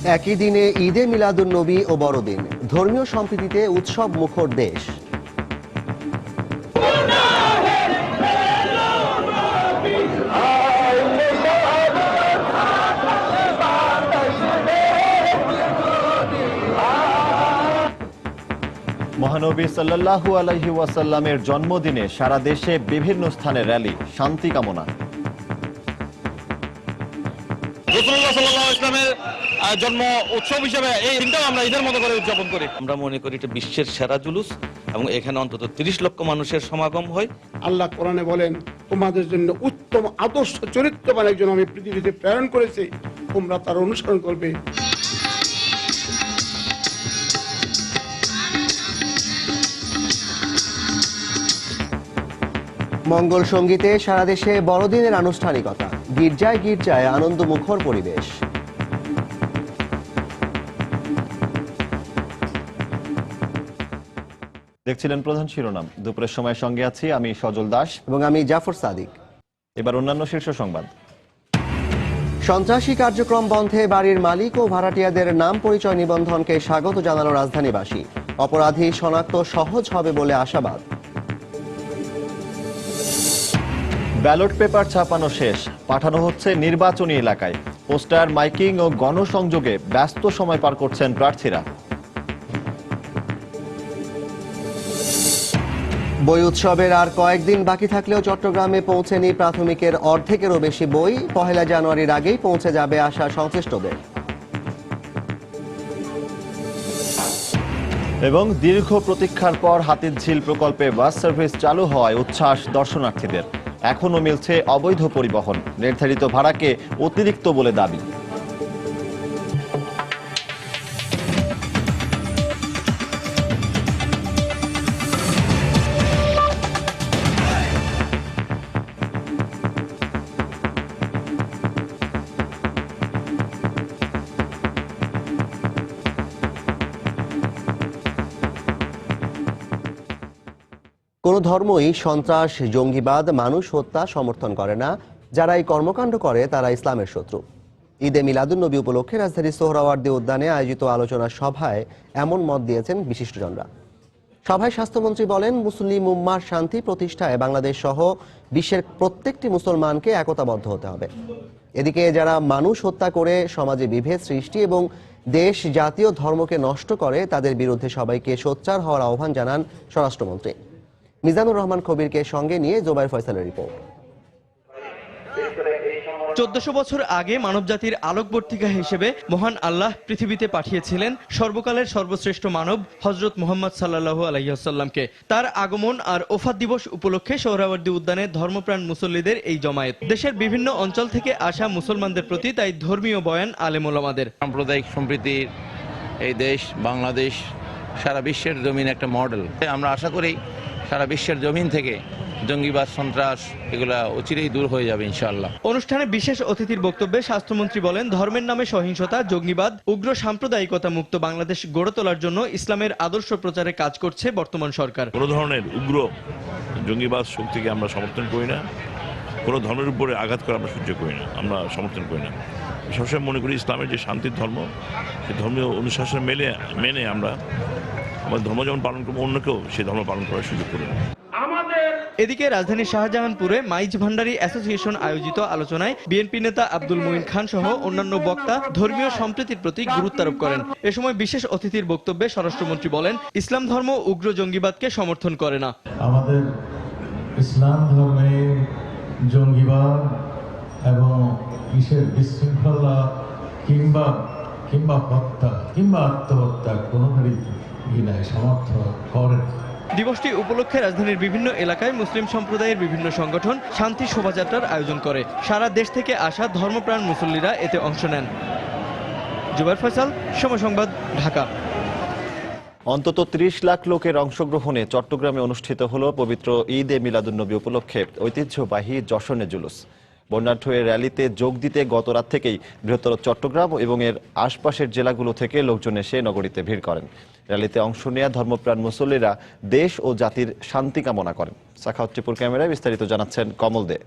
একই দিনে ঈদে মিলাদুন্নবী ও বড়দিন, ধর্মীয় সম্প্রীতিতে উৎসব মুখর দেশ। মহানবী সাল্লাল্লাহু আলাইহি ওয়াসাল্লামের জন্মদিনে সারা দেশে বিভিন্ন স্থানে র্যালি, শান্তি কামনা। রাসূলুল্লাহ সাল্লাল্লাহু আলাইহি ওয়াসাল্লামের জন্ম উৎসব হিসেবে এই দিনটাও আমরা ঈদের মতো করে উদযাপন করি। আমরা মনে করি এটা বিশ্বের সেরা জুলুস এবং এখানে অন্তত 30 লক্ষ মানুষের সমাগম হয়। আল্লাহ কোরআনে বলেন, তোমাদের জন্য উত্তম আদর্শ চরিত্রবান একজন আমি পৃথিবীতে প্রেরণ করেছি, তোমরা তার অনুসরণ করবে। মঙ্গল সঙ্গীতে সারা দেশে বড়দিনের আনুষ্ঠানিকতা, গির্জায় গির্জায় আনন্দমুখর পরিবেশ। দেখছিলেন প্রধান শিরোনাম। দুপুরের সময় সঙ্গে আছি আমি সজল দাস এবং আমি জাফর সাদিক। এবার অন্যান্য শীর্ষ সংবাদ। সন্ত্রাসী কার্যক্রম বন্ধে বাড়ির মালিক ও ভাড়াটিয়াদের নাম পরিচয় নিবন্ধনকে স্বাগত জানালো রাজধানীবাসী। অপরাধী শনাক্ত সহজ হবে বলে আশাবাদ। ব্যালট পেপার ছাপানো শেষ, পাঠানো হচ্ছে নির্বাচনী এলাকায়। পোস্টার, মাইকিং ও গণসংযোগে ব্যস্ত সময় পার করছেন প্রার্থীরা। বই উৎসবের আর কয়েকদিন বাকি থাকলেও চট্টগ্রামে পৌঁছেনি প্রাথমিকের অর্ধেকেরও বেশি বই। 1 জানুয়ারির আগেই পৌঁছে যাবে আশা সংশ্লিষ্টদের। এবং দীর্ঘ প্রতীক্ষার পর হাতিরঝিল প্রকল্পে বাস সার্ভিস চালু হওয়ায় উচ্ছ্বাস দর্শনার্থীদের। এখনও মিলছে অবৈধ পরিবহন, নির্ধারিত ভাড়াকে অতিরিক্ত বলে দাবি। কোন ধর্মই সন্ত্রাস, জঙ্গিবাদ, মানুষ হত্যা সমর্থন করে না। যারা এই কর্মকাণ্ড করে তারা ইসলামের শত্রু। ঈদে মিলাদুন্নবী উপলক্ষে রাজধানীর সোহরাওয়ার্দী উদ্যানে আয়োজিত আলোচনা সভায় এমন মত দিয়েছেন বিশিষ্টজনরা। সভায় স্বাস্থ্যমন্ত্রী বলেন, মুসলিম উম্মার শান্তি প্রতিষ্ঠায় বাংলাদেশ সহ বিশ্বের প্রত্যেকটি মুসলমানকে একতাবদ্ধ হতে হবে। এদিকে যারা মানুষ হত্যা করে সমাজে বিভেদ সৃষ্টি এবং দেশ, জাতীয় ধর্মকে নষ্ট করে তাদের বিরুদ্ধে সবাইকে সোচ্চার হওয়ার আহ্বান জানান স্বরাষ্ট্রমন্ত্রী। মিজানুর রহমান কবিরকে সঙ্গে নিয়ে জোবাইর ফয়সালের রিপোর্ট। 1400 বছর আগে মানবজাতির আলোকবর্তিকা হিসেবে মহান আল্লাহ পৃথিবীতে পাঠিয়েছিলেন সর্বকালের সর্বশ্রেষ্ঠ মানব হযরত মুহাম্মদ সাল্লাল্লাহু আলাইহি ওয়াসাল্লামকে। তার আগমন আর ওফাত দিবস উপলক্ষে সোহরাওয়ার্দী উদ্যানে ধর্মপ্রাণ মুসল্লিদের এই জমায়েত। দেশের বিভিন্ন অঞ্চল থেকে আসা মুসলমানদের প্রতি তাই ধর্মীয় বয়ান আলেম ওলামাদের। সাম্প্রদায়িক সম্প্রীতির এই দেশ বাংলাদেশ সারা বিশ্বের জমিন একটা মডেল। আমরা আশা করি সারা বিশ্বের জমিন থেকে জঙ্গিবাদ, সন্ত্রাস এগুলা অচিরেই দূর হয়ে যাবে ইনশাআল্লাহ। অনুষ্ঠানে বিশেষ অতিথির বক্তব্যে স্বাস্থ্যমন্ত্রী বলেন, ধর্মের নামে সহিংসতা, জঙ্গিবাদ, উগ্র সাম্প্রদায়িকতা মুক্ত বাংলাদেশ গড়ে তোলার জন্য ইসলামের আদর্শ প্রচারে কাজ করছে বর্তমান সরকার। কোনো ধরনের উগ্র জঙ্গিবাদ শক্তিকে আমরা সমর্থন করি না, কোনো ধর্মের উপরে আঘাত করা আমরা সহ্য করি না, আমরা সমর্থন করি না। সবসময় মনে করি ইসলামের যে শান্তির ধর্ম, সেই ধর্মীয় অনুশাসন মেনে আমরা আমাদের ধর্ম যেমন পালন করবো, অন্যকেও সেই ধর্ম পালন করার সুযোগ করব। এদিকে রাজধানীর শাহজাহানপুরে মাইজ ভান্ডারী অ্যাসোসিয়েশন আয়োজিত আলোচনায় বিএনপি নেতা আব্দুল মুইন খান সহ অন্যান্য বক্তা ধর্মীয় সম্প্রীতির প্রতি গুরুত্ব আরোপ করেন। এ সময় বিশেষ অতিথির বক্তব্যে স্বরাষ্ট্রমন্ত্রী বলেন, ইসলাম ধর্ম উগ্র জঙ্গিবাদকে সমর্থন করে না। আমাদের ইসলাম ধর্মে জঙ্গিবাদ এবং কিসের বিশৃঙ্খলা কিংবা হত্যা কিংবা আত্মহত্যা কোনোভাবেই সমর্থন করে না। দিবসটি উপলক্ষে রাজধানীর বিভিন্ন এলাকায় মুসলিম সম্প্রদায়ের বিভিন্ন সংগঠন শান্তি শোভাযাত্রার আয়োজন করে। সারা দেশ থেকে আসা ধর্মপ্রাণ মুসল্লিরা এতে অংশ নেন। জুবাইর ফয়সাল, সময় সংবাদ, ঢাকা। অন্তত 30 লাখ লোকের অংশগ্রহণে চট্টগ্রামে অনুষ্ঠিত হল পবিত্র ঈদে মিলাদুন্নবী উপলক্ষে ঐতিহ্যবাহী যশনে জুলুস। বর্ণাঢ্য এর র্যালিতে যোগ দিতে গত রাত থেকেই বৃহত্তর চট্টগ্রাম এবং এর আশপাশের জেলাগুলো থেকে লোকজন এসে নগরীতে ভিড় করেন। র্যালিতে অংশ নেয়া ধর্মপ্রাণ মুসল্লিরা দেশ ও জাতির শান্তি কামনা করেন। সাখাওয়াত টিপুর ক্যামেরায় বিস্তারিত জানাচ্ছেন কমল দে।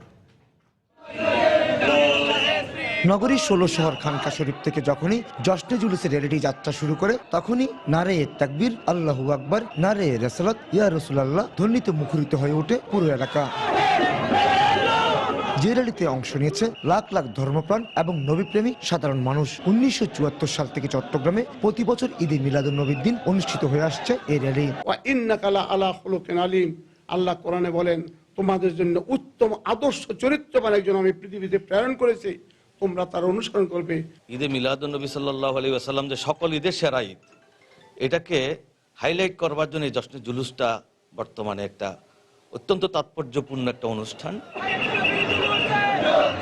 নগরীর ১৬ শহর খানকা শরীফ থেকে যখনই জশ্নে জুলুসের র্যালিটি যাত্রা শুরু করে তখনই নারে তাকবীর, আল্লাহু আকবার, নারে রাসালাত, ইয়া রাসূলুল্লাহ ধ্বনিতে মুখরিত হয়ে ওঠে পুরো এলাকা। যে র্যালিতে অংশ নিয়েছে লাখ লাখ ধর্মপ্রাণ এবং নবীপ্রেমী সাধারণ মানুষ। ১৯৭৪ সাল থেকে চট্টগ্রামে প্রতি বছর ঈদে মিলাদুন্নবীর দিন অনুষ্ঠিত হয়ে আসছে এই র্যালি। ওয়া ইন্নাকা লা আলা খুলুকিন আলিম, আল্লাহ কোরআনে বলেন তোমাদের জন্য উত্তম আদর্শ চরিত্রবান একজন আমি পৃথিবীতে প্রেরণ করেছি, তোমরা তার অনুসরণ করবে। ঈদে মিলাদুন্নবী সাল্লাল্লাহু আলাইহি ওয়াসাল্লাম যে সকল ঈদের সেরা ঈদ, এটাকে হাইলাইট করবার জন্য এই জশ্নে জুলুসটা বর্তমানে একটা অত্যন্ত তাৎপর্যপূর্ণ একটা অনুষ্ঠান।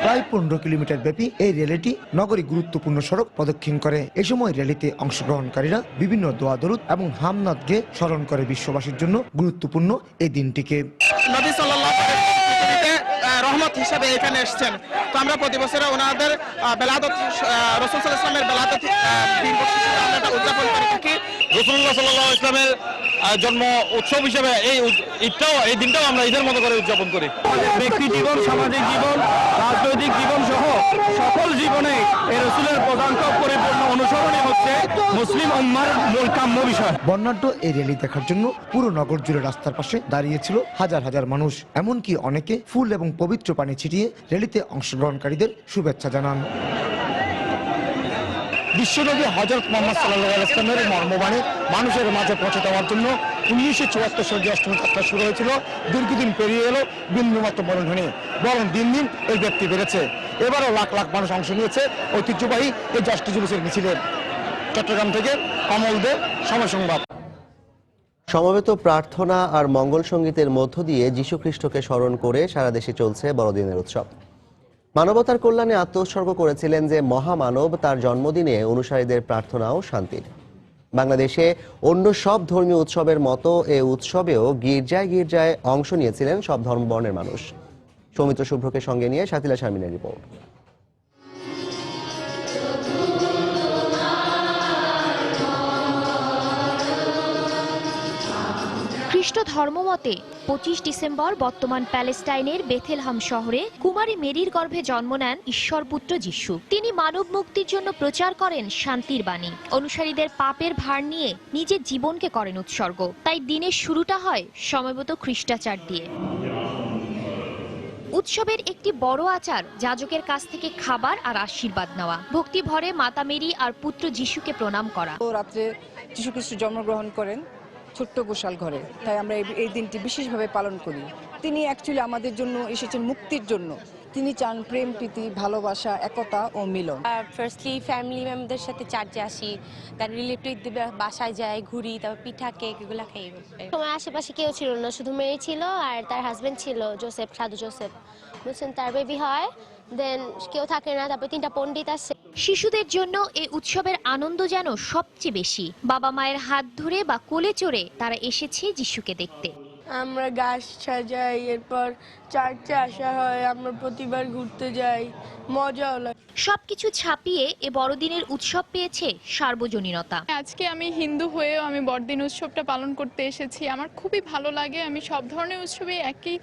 প্রায় ১৫ কিলোমিটার ব্যাপী এই র্যালিটি নগরী গুরুত্বপূর্ণ সড়ক প্রদক্ষিণ করে। এ সময় র্যালিতে অংশগ্রহণকারীরা বিভিন্ন দোয়া দরুদ এবং হামনাত গেয়ে স্মরণ করে বিশ্ববাসীর জন্য গুরুত্বপূর্ণ এই দিনটিকে। নবী সাল্লাল্লাহু আলাইহি পৃথিবীতে রহমত হিসেবে এখানে এসেছেন, তো আমরা প্রতি বছর ওনাদের বেলাদত, রাসূল সাল্লাল্লাহু আলাইহি ওয়াসাল্লামের বেলাদত দিবস হিসেবে আমরা এটা উদযাপন করে থাকি। রাসূলুল্লাহ সাল্লাল্লাহু আলাইহি ইসলামের জন্ম উৎসব হিসেবে এই দিনটাও আমরা ঈদের মতো করে উদযাপন করি। ব্যক্তি জীবন, সামাজিক জীবন, রাজনৈতিক জীবন সহ সকল জীবনে এই রাসূলের পদাঙ্ক পরিপূর্ণ অনুসরণই হচ্ছে মুসলিম উম্মার মূল কাম্য বিষয়। বর্ণাঢ্য এই র্যালি দেখার জন্য পুরো নগর জুড়ে রাস্তার পাশে দাঁড়িয়েছিল হাজার হাজার মানুষ। এমনকি অনেকে ফুল এবং পবিত্র পানি ছিটিয়ে র্যালিতে অংশগ্রহণকারীদের শুভেচ্ছা জানান। বিশ্বনবী হযরত মুহাম্মদ সাল্লাল্লাহু আলাইহি ওয়াসাল্লামের মর্মবাণী মানুষের মাঝে পৌঁছে দেওয়ার জন্য ১৯৭৪ সালে যে অষ্টম যাত্রা শুরু হয়েছিল, দীর্ঘদিন পেরিয়ে এলো, বিন্দুমাত্র মরণহীন, বরং দিন দিন এই ব্যক্তি বেড়েছে। এবারও লাখ লাখ মানুষ অংশ নিয়েছে ঐতিহ্যবাহী এই জশ্নে জুলুসের মিছিলে। চট্টগ্রাম থেকে কমল দে, সময় সংবাদ। সমবেত প্রার্থনা আর মঙ্গল সঙ্গীতের মধ্য দিয়ে যীশু খ্রিস্টকে স্মরণ করে সারা দেশে চলছে বড়দিনের উৎসব। মানবতার কল্যাণে আত্মোৎসর্গ করেছিলেন যে মহামানব, তার জন্মদিনে অনুসারীদের প্রার্থনাও শান্তির। বাংলাদেশে অন্য সব ধর্মীয় উৎসবের মতো এ উৎসবেও গির্জায় গির্জায় অংশ নিয়েছিলেন সব ধর্মবর্ণের মানুষ। সৌমিত্র শুভ্রকে সঙ্গে নিয়ে শাতিলা শারমিনের রিপোর্ট। খ্রিস্ট ধর্মমতে ২৫ ডিসেম্বর বর্তমান প্যালেস্টাইনের বেথেলহাম শহরে কুমারী মেরির গর্ভে জন্ম নেন ঈশ্বরপুত্র যিশু। তিনি মানব মুক্তির জন্য প্রচার করেন শান্তির বাণী। অনুসারীদের পাপের ভার নিয়ে নিজের জীবনকে করেন উৎসর্গ। তাই দিনের শুরুটা হয় সমবেত খ্রিস্টাচার দিয়ে। উৎসবের একটি বড় আচার যাজকের কাছ থেকে খাবার আর আশীর্বাদ নেওয়া, ভক্তি ভরে মাতা মেরি আর পুত্র যিশুকে প্রণাম করা। রাত্রে যিশু খ্রিস্ট জন্মগ্রহণ করেন ছোট্ট গোশাল ঘরে, তাই আমরা এই দিনটি বিশেষভাবে পালন করি। তিনি অ্যাকচুয়ালি আমাদের জন্য এসেছেন মুক্তির জন্য। তিনি চান প্রেম, প্রীতি, ভালোবাসা, একতা ও মিলন। ফার্স্টলি ফ্যামিলি মেম্বারদের সাথে চার্চে আসি, তার রিলেটিভদের বাসায় যাই, ঘুরি, তারপর পিঠা কেক এগুলা খাই। তোমার আশেপাশে কেউ ছিল না, শুধু মেয়ে ছিল আর তার হাজবেন্ড ছিল জোসেফ, সাধু জোসেফ। বুঝছেন, তার বেবি হয়, দেন কেউ থাকে না, তারপর 3টা পণ্ডিত আসে। শিশুদের জন্য এই উৎসবের আনন্দ যেন সবচেয়ে বেশি। বাবা মায়ের হাত ধরে বা কোলে চড়ে তারা এসেছে যিশুকে দেখতে। আমরা গাছ সাজাই, এরপর চার্চে আসা হয়, আমরা প্রতিবার ঘুরতে যাই, মজাও লাগে। সবকিছু ছাপিয়ে এ বড়দিনের উৎসব পেয়েছে সার্বজনীনতা। আজকে আমি হিন্দু হয়েও আমি বড়দিন উৎসবটা পালন করতে এসেছি। আমার খুবই ভালো লাগে। আমি সব ধরনের উৎসবে একই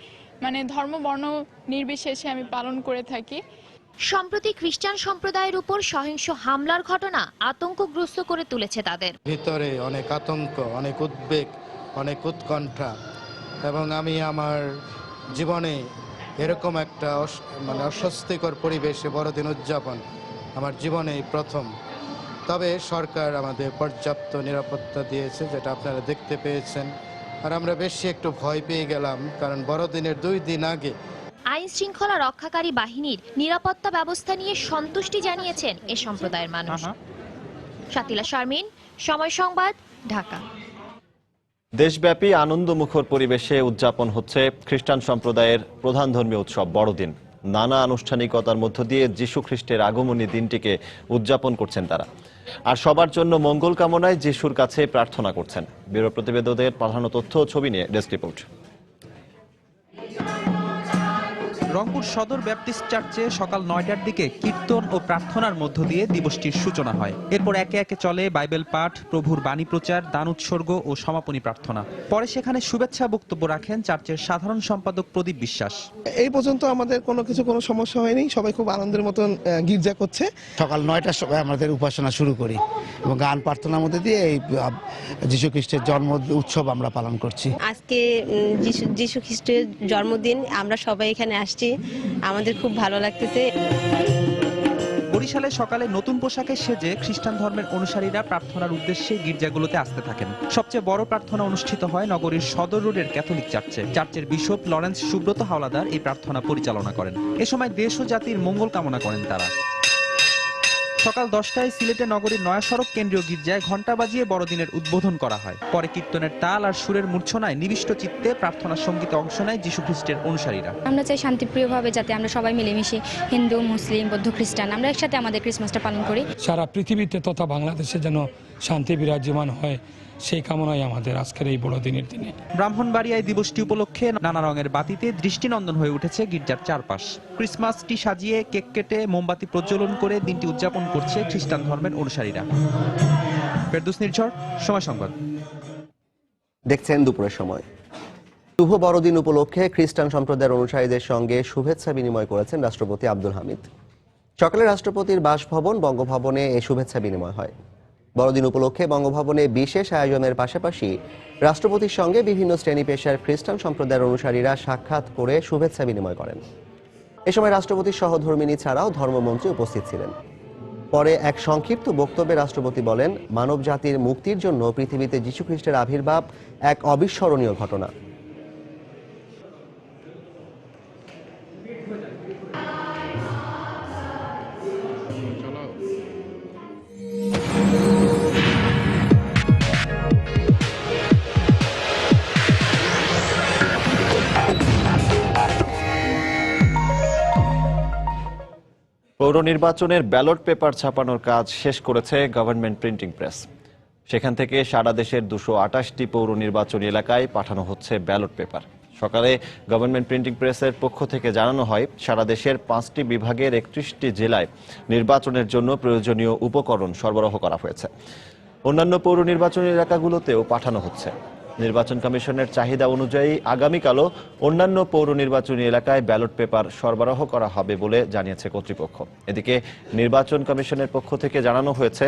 ধর্ম বর্ণ নির্বিশেষে আমি পালন করে থাকি। সম্প্রতি খ্রিস্টান সম্প্রদায়ের উপর সহিংস হামলার ঘটনা আতঙ্কগ্রস্ত করে তুলেছে তাদের ভিতরে। অনেক আতঙ্ক, অনেক উদ্বেগ, অনেক উৎকণ্ঠা, এবং আমি আমার জীবনে এরকম একটা অস্বস্তিকর পরিবেশে বড়দিন উদযাপন আমার জীবনে প্রথম। তবে সরকার আমাদের পর্যাপ্ত নিরাপত্তা দিয়েছে, যেটা আপনারা দেখতে পেয়েছেন। আর আমরা বেশি একটু ভয় পেয়ে গেলাম, কারণ বড়দিনের 2 দিন আগে আইন শৃঙ্খলা রক্ষাকারী বাহিনীর নিরাপত্তা ব্যবস্থা নিয়ে সন্তুষ্টি জানিয়েছেন এ সম্প্রদায়ের মানুষ। শাতিলা শারমিন, সময় সংবাদ, ঢাকা। দেশব্যাপী আনন্দমুখর পরিবেশে উদযাপন হচ্ছে খ্রিস্টান সম্প্রদায়ের প্রধান ধর্মীয় উৎসব বড়দিন। নানা আনুষ্ঠানিকতার মধ্য দিয়ে যীশু খ্রিস্টের আগমনী দিনটিকে উদযাপন করছেন তারা, আর সবার জন্য মঙ্গল কামনায় যিশুর কাছে প্রার্থনা করছেন। ব্যুরো প্রতিবেদকদের পাঠানো তথ্য ও ছবি নিয়ে ডেস্ক রিপোর্ট। রংপুর সদর ব্যাপটিস্ট চার্চে সকাল 9টার দিকে কীর্তন ও প্রার্থনার মধ্য দিয়ে দিবসটির সূচনা হয়। এরপর একে একে চলে বাইবেল পাঠ, প্রভুর বাণী প্রচার, দান উৎসর্গ ও সমাপনী প্রার্থনা। পরে সেখানে শুভেচ্ছা বক্তব্য রাখেন চার্চের সাধারণ সম্পাদক প্রদীপ বিশ্বাস। এই পর্যন্ত আমাদের কোনো সমস্যা হয়নি, সবাই খুব আনন্দের মতন গির্জা করছে। সকাল 9টার সময় আমাদের উপাসনা শুরু করি এবং গান প্রার্থনার মধ্যে দিয়ে এই যীশু খ্রিস্টের জন্ম উৎসব আমরা পালন করছি। আজকে যীশু খ্রিস্টের জন্মদিন, আমরা সবাই এখানে আসছি, আমাদের খুব ভালো লাগতেছে। বরিশালে সকালে নতুন পোশাকে সেজে খ্রিস্টান ধর্মের অনুসারীরা প্রার্থনার উদ্দেশ্যে গির্জাগুলোতে আসতে থাকেন। সবচেয়ে বড় প্রার্থনা অনুষ্ঠিত হয় নগরীর সদর রোডের ক্যাথলিক চার্চে। চার্চের বিশপ লরেন্স সুব্রত হাওলাদার এই প্রার্থনা পরিচালনা করেন। এ সময় দেশ ও জাতির মঙ্গল কামনা করেন তারা। সকাল 10টায় সিলেটে নগরীর নয়া সড়ক কেন্দ্রীয় গির্জায় ঘণ্টা বাজিয়ে বড়দিনের উদ্বোধন করা হয়। পরে কীর্তনের তাল আর সুরের মূর্ছনায় নিবিষ্ট চিত্তে প্রার্থনা সঙ্গীতে অংশ নেয় যীশু খ্রিস্টের অনুসারীরা। আমরা চাই শান্তিপ্রিয়ভাবে যাতে আমরা সবাই মিলেমিশে, হিন্দু, মুসলিম, বৌদ্ধ, খ্রিস্টান, আমরা একসাথে আমাদের ক্রিসমাসটা পালন করি। সারা পৃথিবীতে তথা বাংলাদেশে যেন শান্তি বিরাজমান হয়, সেই কামনাই আমাদের আজকের এই বড়দিনের দিনে। ব্রাহ্মণবাড়িয়ায় দিবসটি উপলক্ষে নানা রঙের বাতিতে দৃষ্টিনন্দন হয়ে উঠেছে গির্জার চারপাশ। ক্রিসমাসটি সাজিয়ে কেক কেটে মোমবাতি প্রজ্বলন করে দিনটি উদযাপন করছে খ্রিস্টান ধর্মের অনুসারীরা। ফেরদৌস নির্ঝর, সময় সংবাদ। দেখছেন দুপুরের সময়। শুভ বড়দিন উপলক্ষে খ্রিস্টান সম্প্রদায়ের অনুসারীদের সঙ্গে শুভেচ্ছা বিনিময় করেছেন রাষ্ট্রপতি আব্দুল হামিদ। সকালে রাষ্ট্রপতির বাসভবন বঙ্গভবনে এই শুভেচ্ছা বিনিময় হয়। বড়দিন উপলক্ষে বঙ্গভবনে বিশেষ আয়োজনের পাশাপাশি রাষ্ট্রপতির সঙ্গে বিভিন্ন শ্রেণী পেশার খ্রিস্টান সম্প্রদায়ের অনুসারীরা সাক্ষাৎ করে শুভেচ্ছা বিনিময় করেন। এ সময় রাষ্ট্রপতির সহধর্মিণী ছাড়াও ধর্মমন্ত্রী উপস্থিত ছিলেন। পরে এক সংক্ষিপ্ত বক্তব্যে রাষ্ট্রপতি বলেন, মানব জাতির মুক্তির জন্য পৃথিবীতে যীশু খ্রিস্টের আবির্ভাব এক অবিস্মরণীয় ঘটনা। পৌর নির্বাচনের ব্যালট পেপার ছাপানোর কাজ শেষ করেছে গভর্নমেন্ট প্রিন্টিং প্রেস। সেখান থেকে সারা দেশের 228টি পৌর নির্বাচনী এলাকায় পাঠানো হচ্ছে ব্যালট পেপার। সকালে গভর্নমেন্ট প্রিন্টিং প্রেসের পক্ষ থেকে জানানো হয়, সারা দেশের 5টি বিভাগের 31টি জেলায় নির্বাচনের জন্য প্রয়োজনীয় উপকরণ সরবরাহ করা হয়েছে। অন্যান্য পৌর নির্বাচনী এলাকাগুলোতেও পাঠানো হচ্ছে। নির্বাচন কমিশনের চাহিদা অনুযায়ী আগামীকালও অন্যান্য পৌর নির্বাচনী এলাকায় ব্যালট পেপার সরবরাহ করা হবে বলে জানিয়েছে কর্তৃপক্ষ। এদিকে নির্বাচন কমিশনের পক্ষ থেকে জানানো হয়েছে,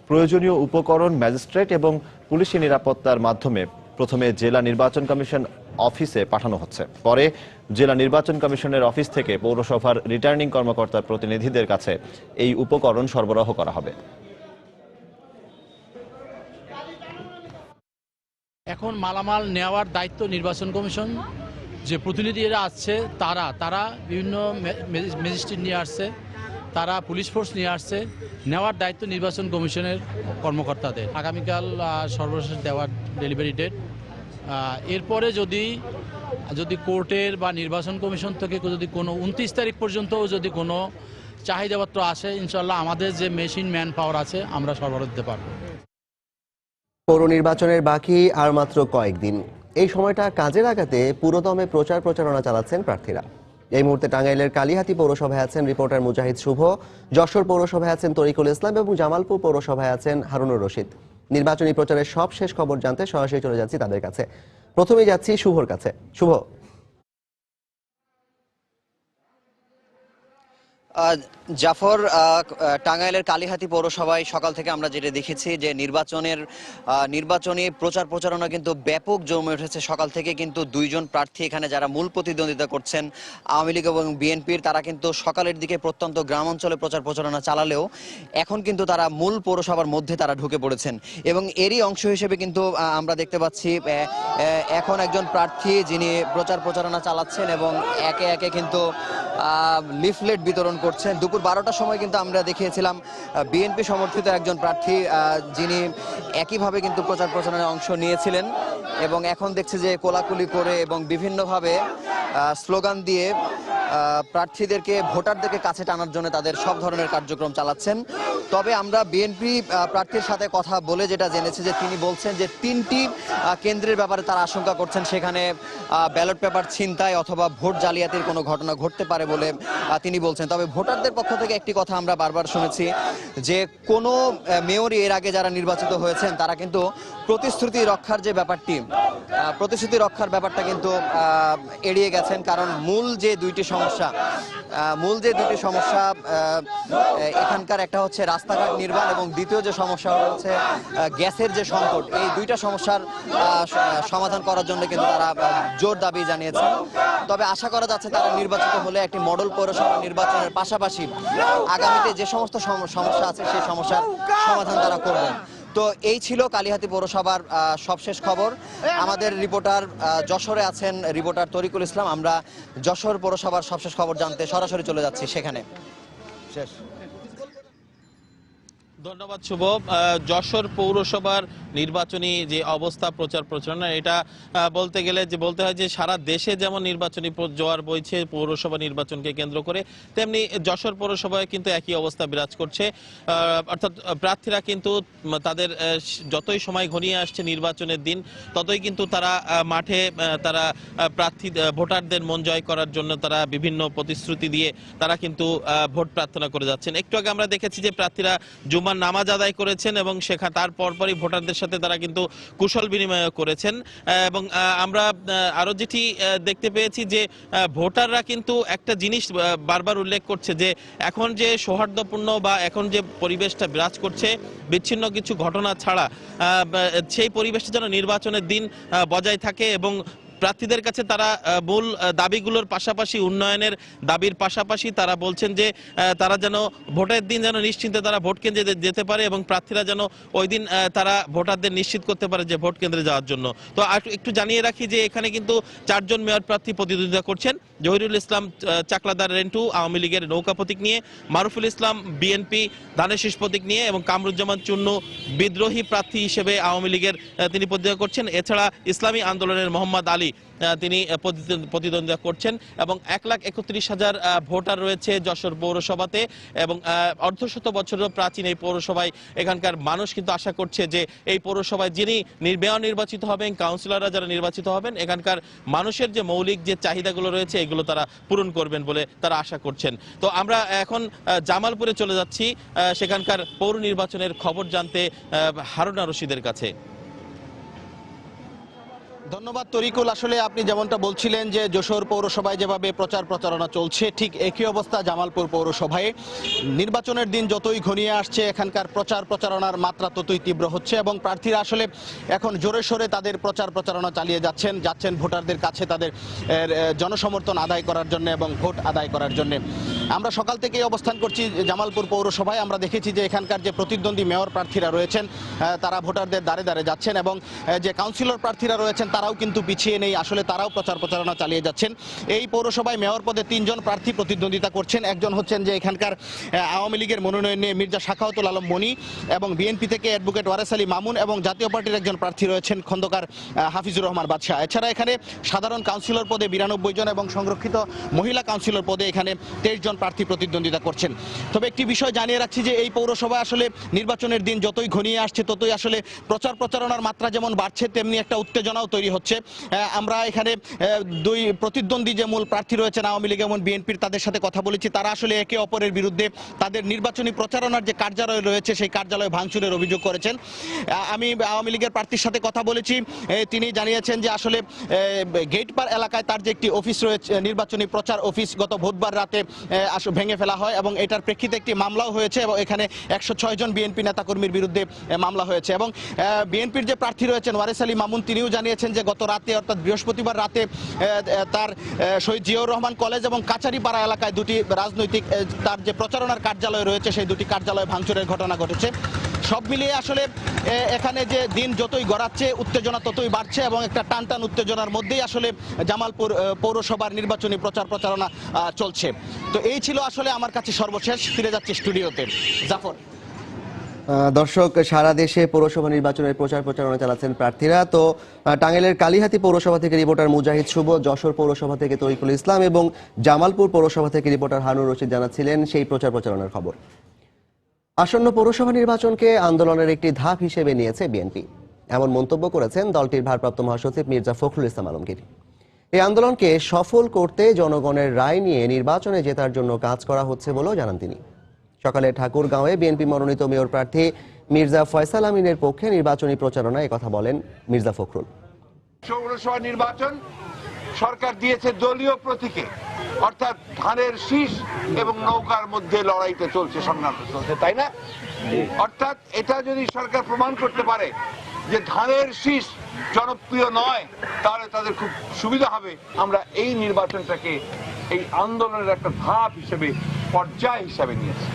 প্রয়োজনীয় উপকরণ ম্যাজিস্ট্রেট এবং পুলিশি নিরাপত্তার মাধ্যমে প্রথমে জেলা নির্বাচন কমিশন অফিসে পাঠানো হচ্ছে। পরে জেলা নির্বাচন কমিশনের অফিস থেকে পৌরসভার রিটার্নিং কর্মকর্তার প্রতিনিধিদের কাছে এই উপকরণ সরবরাহ করা হবে। এখন মালামাল নেওয়ার দায়িত্ব নির্বাচন কমিশন। যে প্রতিনিধিরা আসছে তারা বিভিন্ন ম্যাজিস্ট্রেট নিয়ে আসছে, তারা পুলিশ ফোর্স নিয়ে আসছে, নেওয়ার দায়িত্ব নির্বাচন কমিশনের কর্মকর্তাদের। আগামীকাল সর্বশেষ দেওয়ার ডেলিভারি ডেট। এরপরে যদি কোর্টের বা নির্বাচন কমিশন থেকে যদি কোনো 29 তারিখ পর্যন্তও যদি কোনো চাহিদাপত্র আসে, ইনশাল্লাহ আমাদের যে মেশিন ম্যান পাওয়ার আছে আমরা সরবরাহ দিতে পারবো। পৌর নির্বাচনের বাকি আর মাত্র কয়েকদিন। এই সময়টা কাজে লাগাতে পুরোদমে প্রচারণা চালাচ্ছেন প্রার্থীরা। এই মুহূর্তে টাঙ্গাইলের কালিহাতী পৌরসভায় আছেন রিপোর্টার মুজাহিদ শুভ, যশোর পৌরসভায় আছেন তরিকুল ইসলাম এবং জামালপুর পৌরসভায় আছেন হারুনুর রশিদ। নির্বাচনী প্রচারের সব শেষ খবর জানতে সরাসরি চলে যাচ্ছি তাদের কাছে। প্রথমেই যাচ্ছি শুভর কাছে। শুভ, জাফর, টাঙ্গাইলের কালিহাতী পৌরসভায় সকাল থেকে আমরা যেটা দেখেছি যে নির্বাচনী প্রচারণা কিন্তু ব্যাপক জমে উঠেছে। সকাল থেকে কিন্তু 2 জন প্রার্থী এখানে যারা মূল প্রতিদ্বন্দ্বিতা করছেন আওয়ামী লীগ এবং বিএনপির, তারা কিন্তু সকালের দিকে প্রত্যন্ত গ্রাম অঞ্চলে প্রচারণা চালালেও এখন কিন্তু তারা মূল পৌরসভার মধ্যে তারা ঢুকে পড়েছেন এবং এরই অংশ হিসেবে কিন্তু আমরা দেখতে পাচ্ছি এখন একজন প্রার্থী যিনি প্রচারণা চালাচ্ছেন এবং একে একে কিন্তু লিফলেট বিতরণ করছেন। দুপুর 12টার সময় কিন্তু আমরা দেখিয়েছিলাম বিএনপি সমর্থিত একজন প্রার্থী যিনি একইভাবে কিন্তু প্রচারণায় অংশ নিয়েছিলেন এবং এখন দেখছি যে কোলাকুলি করে এবং বিভিন্নভাবে স্লোগান দিয়ে প্রার্থীদেরকে ভোটারদেরকে কাছে টানার জন্য তাদের সব ধরনের কার্যক্রম চালাচ্ছেন। তবে আমরা বিএনপি প্রার্থীর সাথে কথা বলে যেটা জেনেছি যে তিনি বলছেন যে 3টি কেন্দ্রের ব্যাপারে তারা আশঙ্কা করছেন সেখানে ব্যালট পেপার ছিনতাই অথবা ভোট জালিয়াতির কোনো ঘটনা ঘটতে পারে বলে তিনি বলছেন। তবে ভোটারদের পক্ষ থেকে একটি কথা আমরা বারবার শুনেছি যে কোনো মেয়রই এর আগে যারা নির্বাচিত হয়েছেন তারা কিন্তু প্রতিশ্রুতি রক্ষার যে ব্যাপারটি প্রতিশ্রুতি রক্ষার ব্যাপারটা কিন্তু এড়িয়ে গেছেন। কারণ মূল যে দুইটি সমস্যা এখানকার একটা হচ্ছে রাস্তাঘাট নির্মাণ এবং দ্বিতীয় যে সমস্যা হচ্ছে গ্যাসের যে সংকট, এই দুইটা সমস্যার সমাধান করার জন্য কিন্তু তারা জোর দাবি জানিয়েছেন। তবে আশা করা যাচ্ছে তারা নির্বাচিত হলে একটি মডেল পৌরসভা নির্বাচনের পাশাপাশি আগামীতে যে সমস্ত সমস্যা আছে সেই সমস্যার সমাধান তারা করবেন। তো এই ছিল কালিহাতী পৌরসভার সবশেষ খবর। আমাদের রিপোর্টার যশোরে আছেন, রিপোর্টার তরিকুল ইসলাম। আমরা যশোর পৌরসভার সবশেষ খবর জানতে সরাসরি চলে যাচ্ছি সেখানে। শেষ। ধন্যবাদ শুভ। যশোর পৌরসভার নির্বাচনী যে অবস্থা প্রচার প্রচারণা, এটা বলতে গেলে যে বলতে হয় যে সারা দেশে যেমন নির্বাচনী জোয়ার বইছে পৌরসভা নির্বাচনকে কেন্দ্র করে, তেমনি যশোর পৌরসভায় কিন্তু একই অবস্থা বিরাজ করছে। অর্থাৎ প্রার্থীরা কিন্তু তাদের যতই সময় ঘনিয়ে আসছে নির্বাচনের দিন, ততই কিন্তু তারা মাঠে তারা প্রার্থী ভোটারদের মন জয় করার জন্য তারা বিভিন্ন প্রতিশ্রুতি দিয়ে তারা কিন্তু ভোট প্রার্থনা করে যাচ্ছেন। একটু আগে আমরা দেখেছি যে প্রার্থীরা জুমার নামাজ আদায় করেছেন এবং তার পরপরই ভোটারদের সাথে তারা কিন্তু কুশল বিনিময় করেছেন। এবং আমরা আরো যেটি দেখতে পেয়েছি যে ভোটাররা কিন্তু একটা জিনিস বারবার উল্লেখ করছে যে এখন যে সৌহার্দ্যপূর্ণ বা এখন যে পরিবেশটা বিরাজ করছে বিচ্ছিন্ন কিছু ঘটনা ছাড়া সেই পরিবেশটা যেন নির্বাচনের দিন বজায় থাকে এবং প্রার্থীদের কাছে তারা মূল দাবিগুলোর পাশাপাশি উন্নয়নের দাবির পাশাপাশি তারা বলছেন যে তারা যেন ভোটের দিন যেন নিশ্চিন্তে তারা ভোট কেন্দ্রে যেতে পারে এবং প্রার্থীরা যেন ওই দিন তারা ভোটারদের নিশ্চিত করতে পারে যে ভোট কেন্দ্রে যাওয়ার জন্য। তো একটু জানিয়ে রাখি যে এখানে কিন্তু 4 জন মেয়র প্রার্থী প্রতিদ্বন্দ্বিতা করছেন। জহিরুল ইসলাম চাকলাদার রেন্টু আওয়ামী লীগের নৌকা প্রতীক নিয়ে, মারুফুল ইসলাম বিএনপি ধানের শীষ প্রতীক নিয়ে এবং কামরুজ্জামান চুন্নু বিদ্রোহী প্রার্থী হিসেবে আওয়ামী লীগের তিনি প্রতিদ্বন্দ্বিতা করছেন। এছাড়া ইসলামী আন্দোলনের মোহাম্মদ আলী তিনি প্রতিদ্বন্দ্বিতা করছেন এবং 1,31,000 ভোটার রয়েছে যশোর পৌরসভাতে এবং অর্ধশত বছরের প্রাচীন এই পৌরসভায় এখানকার মানুষ কিন্তু আশা করছে যে এই পৌরসভায় যিনি মেয়র নির্বাচিত হবেন, কাউন্সিলররা যারা নির্বাচিত হবেন, এখানকার মানুষের যে মৌলিক যে চাহিদাগুলো রয়েছে এগুলো তারা পূরণ করবেন বলে তারা আশা করছেন। তো আমরা এখন জামালপুরে চলে যাচ্ছি সেখানকার পৌর নির্বাচনের খবর জানতে হারুনা রশিদের কাছে। ধন্যবাদ তরিকুল। আসলে আপনি যেমনটা বলছিলেন যে যশোর পৌরসভায় যেভাবে প্রচার প্রচারণা চলছে ঠিক একই অবস্থা জামালপুর পৌরসভায়। নির্বাচনের দিন যতই ঘনিয়ে আসছে এখানকার প্রচার প্রচারণার মাত্রা ততই তীব্র হচ্ছে এবং প্রার্থীরা আসলে এখন জোরে সোরে তাদের প্রচার প্রচারণা চালিয়ে যাচ্ছেন ভোটারদের কাছে তাদের জনসমর্থন আদায় করার জন্য এবং ভোট আদায় করার জন্য। আমরা সকাল থেকেই অবস্থান করছি জামালপুর পৌরসভায়। আমরা দেখেছি যে এখানকার যে প্রতিদ্বন্দ্বী মেয়র প্রার্থীরা রয়েছেন তারা ভোটারদের দ্বারে দ্বারে যাচ্ছেন এবং যে কাউন্সিলর প্রার্থীরা রয়েছেন তারাও কিন্তু পিছিয়ে নেই, আসলে তারাও প্রচার প্রচারণা চালিয়ে যাচ্ছেন। এই পৌরসভায় মেয়র পদে 3 জন প্রার্থী প্রতিদ্বন্দ্বিতা করছেন। একজন হচ্ছেন যে এখানকার আওয়ামী লীগের মনোনয়ন নিয়ে মির্জা শাখাওয়াতুল আলম মনি এবং বিএনপি থেকে অ্যাডভোকেট ওয়ারেস আলী মামুন এবং জাতীয় পার্টির একজন প্রার্থী রয়েছেন খন্দকার হাফিজুর রহমান বাদশাহ। এছাড়া এখানে সাধারণ কাউন্সিলর পদে 92 জন এবং সংরক্ষিত মহিলা কাউন্সিলর পদে এখানে 23 জন প্রার্থী প্রতিদ্বন্দ্বিতা করছেন। তবে একটি বিষয় জানিয়ে রাখছি যে এই পৌরসভা আসলে নির্বাচনের দিন যতই ঘনিয়ে আসছে ততই আসলে প্রচার প্রচারণার মাত্রা যেমন বাড়ছে তেমনি একটা উত্তেজনাও তৈরি হচ্ছে। আমরা এখানে 2 প্রতিদ্বন্দ্বী যে মূল প্রার্থী রয়েছেন আওয়ামী লীগ এবং বিএনপির তাদের সাথে কথা বলেছি। তারা আসলে একে অপরের বিরুদ্ধে তাদের নির্বাচনী প্রচারণার যে কার্যালয় রয়েছে সেই কার্যালয় ভাঙচুরের অভিযোগ করেছেন। আমি আওয়ামী লীগের প্রার্থীর সাথে কথা বলেছি, তিনি জানিয়েছেন যে আসলে গেটপার এলাকায় তার যে একটি অফিস রয়েছে নির্বাচনী প্রচার অফিস গত বুধবার রাতে ভেঙে ফেলা হয় এবং এটার প্রেক্ষিতে একটি মামলাও হয়েছে এবং এখানে 106 জন বিএনপি নেতাকর্মীর বিরুদ্ধে মামলা হয়েছে। এবং বিএনপির যে প্রার্থী রয়েছেন ওয়ারেস আলী মামুন তিনিও জানিয়েছেন যে গত রাতে অর্থাৎ বৃহস্পতিবার রাতে তার শহীদ জিয়াউর রহমান কলেজ এবং কাচারিপাড়া এলাকায় 2টি রাজনৈতিক তার যে প্রচারণার কার্যালয় রয়েছে সেই 2টি কার্যালয় ভাঙচুরের ঘটনা ঘটেছে। সব মিলিয়ে আসলে এখানে যে দিন যতই গড়াচ্ছে উত্তেজনা ততই বাড়ছে এবং একটা টানটান উত্তেজনার মধ্যেই আসলে জামালপুর পৌরসভার নির্বাচনী প্রচার প্রচারণা চলছে। তো এই ছিল আসলে আমার কাছে সর্বশেষ। ফিরে যাচ্ছি স্টুডিওতে। জাফর। দর্শক, সারা দেশে পৌরসভা নির্বাচনের প্রচারণা চালাচ্ছেন প্রার্থীরা। তো টাঙ্গাইলের কালিহাতী পৌরসভা থেকে রিপোর্টার মুজাহিদ শুভ, যশোর পৌরসভা থেকে তরিকুল ইসলাম এবং জামালপুর পৌরসভা থেকে রিপোর্টার হানুর রশিদ জানাচ্ছিলেন সেই প্রচারণার খবর। আসন্ন পৌরসভা নির্বাচনকে আন্দোলনের একটি ধাপ হিসেবে নিয়েছে বিএনপি, এমন মন্তব্য করেছেন দলটির ভারপ্রাপ্ত মহাসচিব মির্জা ফখরুল ইসলাম আলমগীর। এই আন্দোলনকে সফল করতে জনগণের রায় নিয়ে নির্বাচনে জেতার জন্য কাজ করা হচ্ছে বলেও জানান তিনি। সকালে ঠাকুরগাঁওয়ে বিএনপি মনোনীত মেয়র প্রার্থী মির্জা ফয়সাল আমিনের পক্ষে নির্বাচনী প্রচারণায় কথা বলেন মির্জা ফখরুল। পৌরসভা নির্বাচন সরকার দিয়েছে দলীয় প্রতীকে, অর্থাৎ ধানের শীষ এবং নৌকার মধ্যে লড়াইটা চলছে, সংগ্রাম চলছে, তাই না? অর্থাৎ এটা যদি সরকার প্রমাণ করতে পারে যে ধানের শীষ জনপ্রিয় নয়, তাহলে তাদের খুব সুবিধা হবে। আমরা এই নির্বাচনটাকে এই আন্দোলনের একটা ধাপ হিসেবে, পর্যায় হিসাবে নিয়েছি।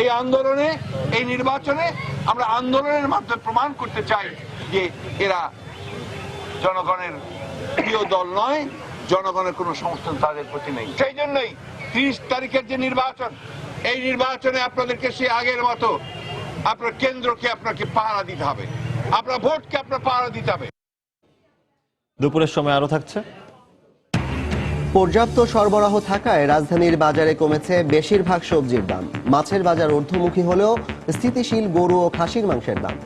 এই আন্দোলনে, এই নির্বাচনে আমরা আন্দোলনের মাধ্যমে প্রমাণ করতে চাই যে এরা জনগণের প্রিয় দল নয়, জনগণের কোনো সমর্থন তাদের প্রতি নেই। সেই জন্যই 30 তারিখের যে নির্বাচন, এই নির্বাচনে আপনাদেরকে সে আগের মতো আপনার কেন্দ্রকে আপনাকে পাহারা দিতে হবে, আপনার ভোটকে আপনার পাহারা দিতে হবে। দুপুরের সময় আরো থাকছে। পর্যাপ্ত সরবরাহ থাকায় রাজধানীর বাজারে কমেছে বেশিরভাগ সবজির দাম। মাছের বাজার ঊর্ধ্বমুখী হলেও স্থিতিশীল গরু ও খাসির মাংসের দাম।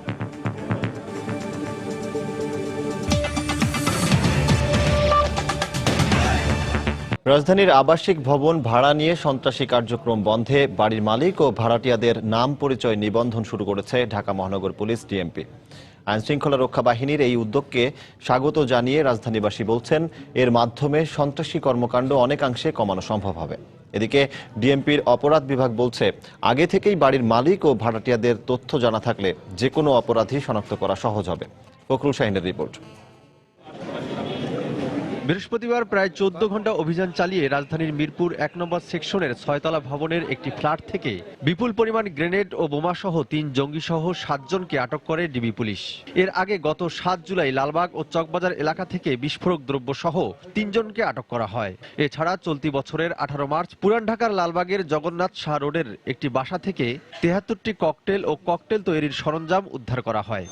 রাজধানীর আবাসিক ভবন ভাড়া নিয়ে সন্ত্রাসী কার্যক্রম বন্ধে বাড়ির মালিক ও ভাড়াটিয়াদের নাম পরিচয় নিবন্ধন শুরু করেছে ঢাকা মহানগর পুলিশ ডিএমপি। আইনশৃঙ্খলা রক্ষা বাহিনীর এই উদ্যোগকে স্বাগত জানিয়ে রাজধানীবাসী বলছেন, এর মাধ্যমে সন্ত্রাসী কর্মকাণ্ড অনেকাংশে কমানো সম্ভব হবে। এদিকে ডিএমপির অপরাধ বিভাগ বলছে, আগে থেকেই বাড়ির মালিক ও ভাড়াটিয়াদের তথ্য জানা থাকলে যে কোনো অপরাধী শনাক্ত করা সহজ হবে। ফখরুল শাহিনের রিপোর্ট। বৃহস্পতিবার প্রায় 14 ঘন্টা অভিযান চালিয়ে রাজধানীর মিরপুর 1 নম্বর সেকশনের 6তলা ভবনের একটি ফ্ল্যাট থেকে বিপুল পরিমাণ গ্রেনেড ও বোমাসহ 3 জঙ্গিসহ 7 জনকে আটক করে ডিবি পুলিশ। এর আগে গত 7 জুলাই লালবাগ ও চকবাজার এলাকা থেকে বিস্ফোরক দ্রব্য সহ 3 জনকে আটক করা হয়। এছাড়া চলতি বছরের 18 মার্চ পুরান ঢাকার লালবাগের জগন্নাথ শাহ রোডের একটি বাসা থেকে 73টি ককটেল ও ককটেল তৈরির সরঞ্জাম উদ্ধার করা হয়।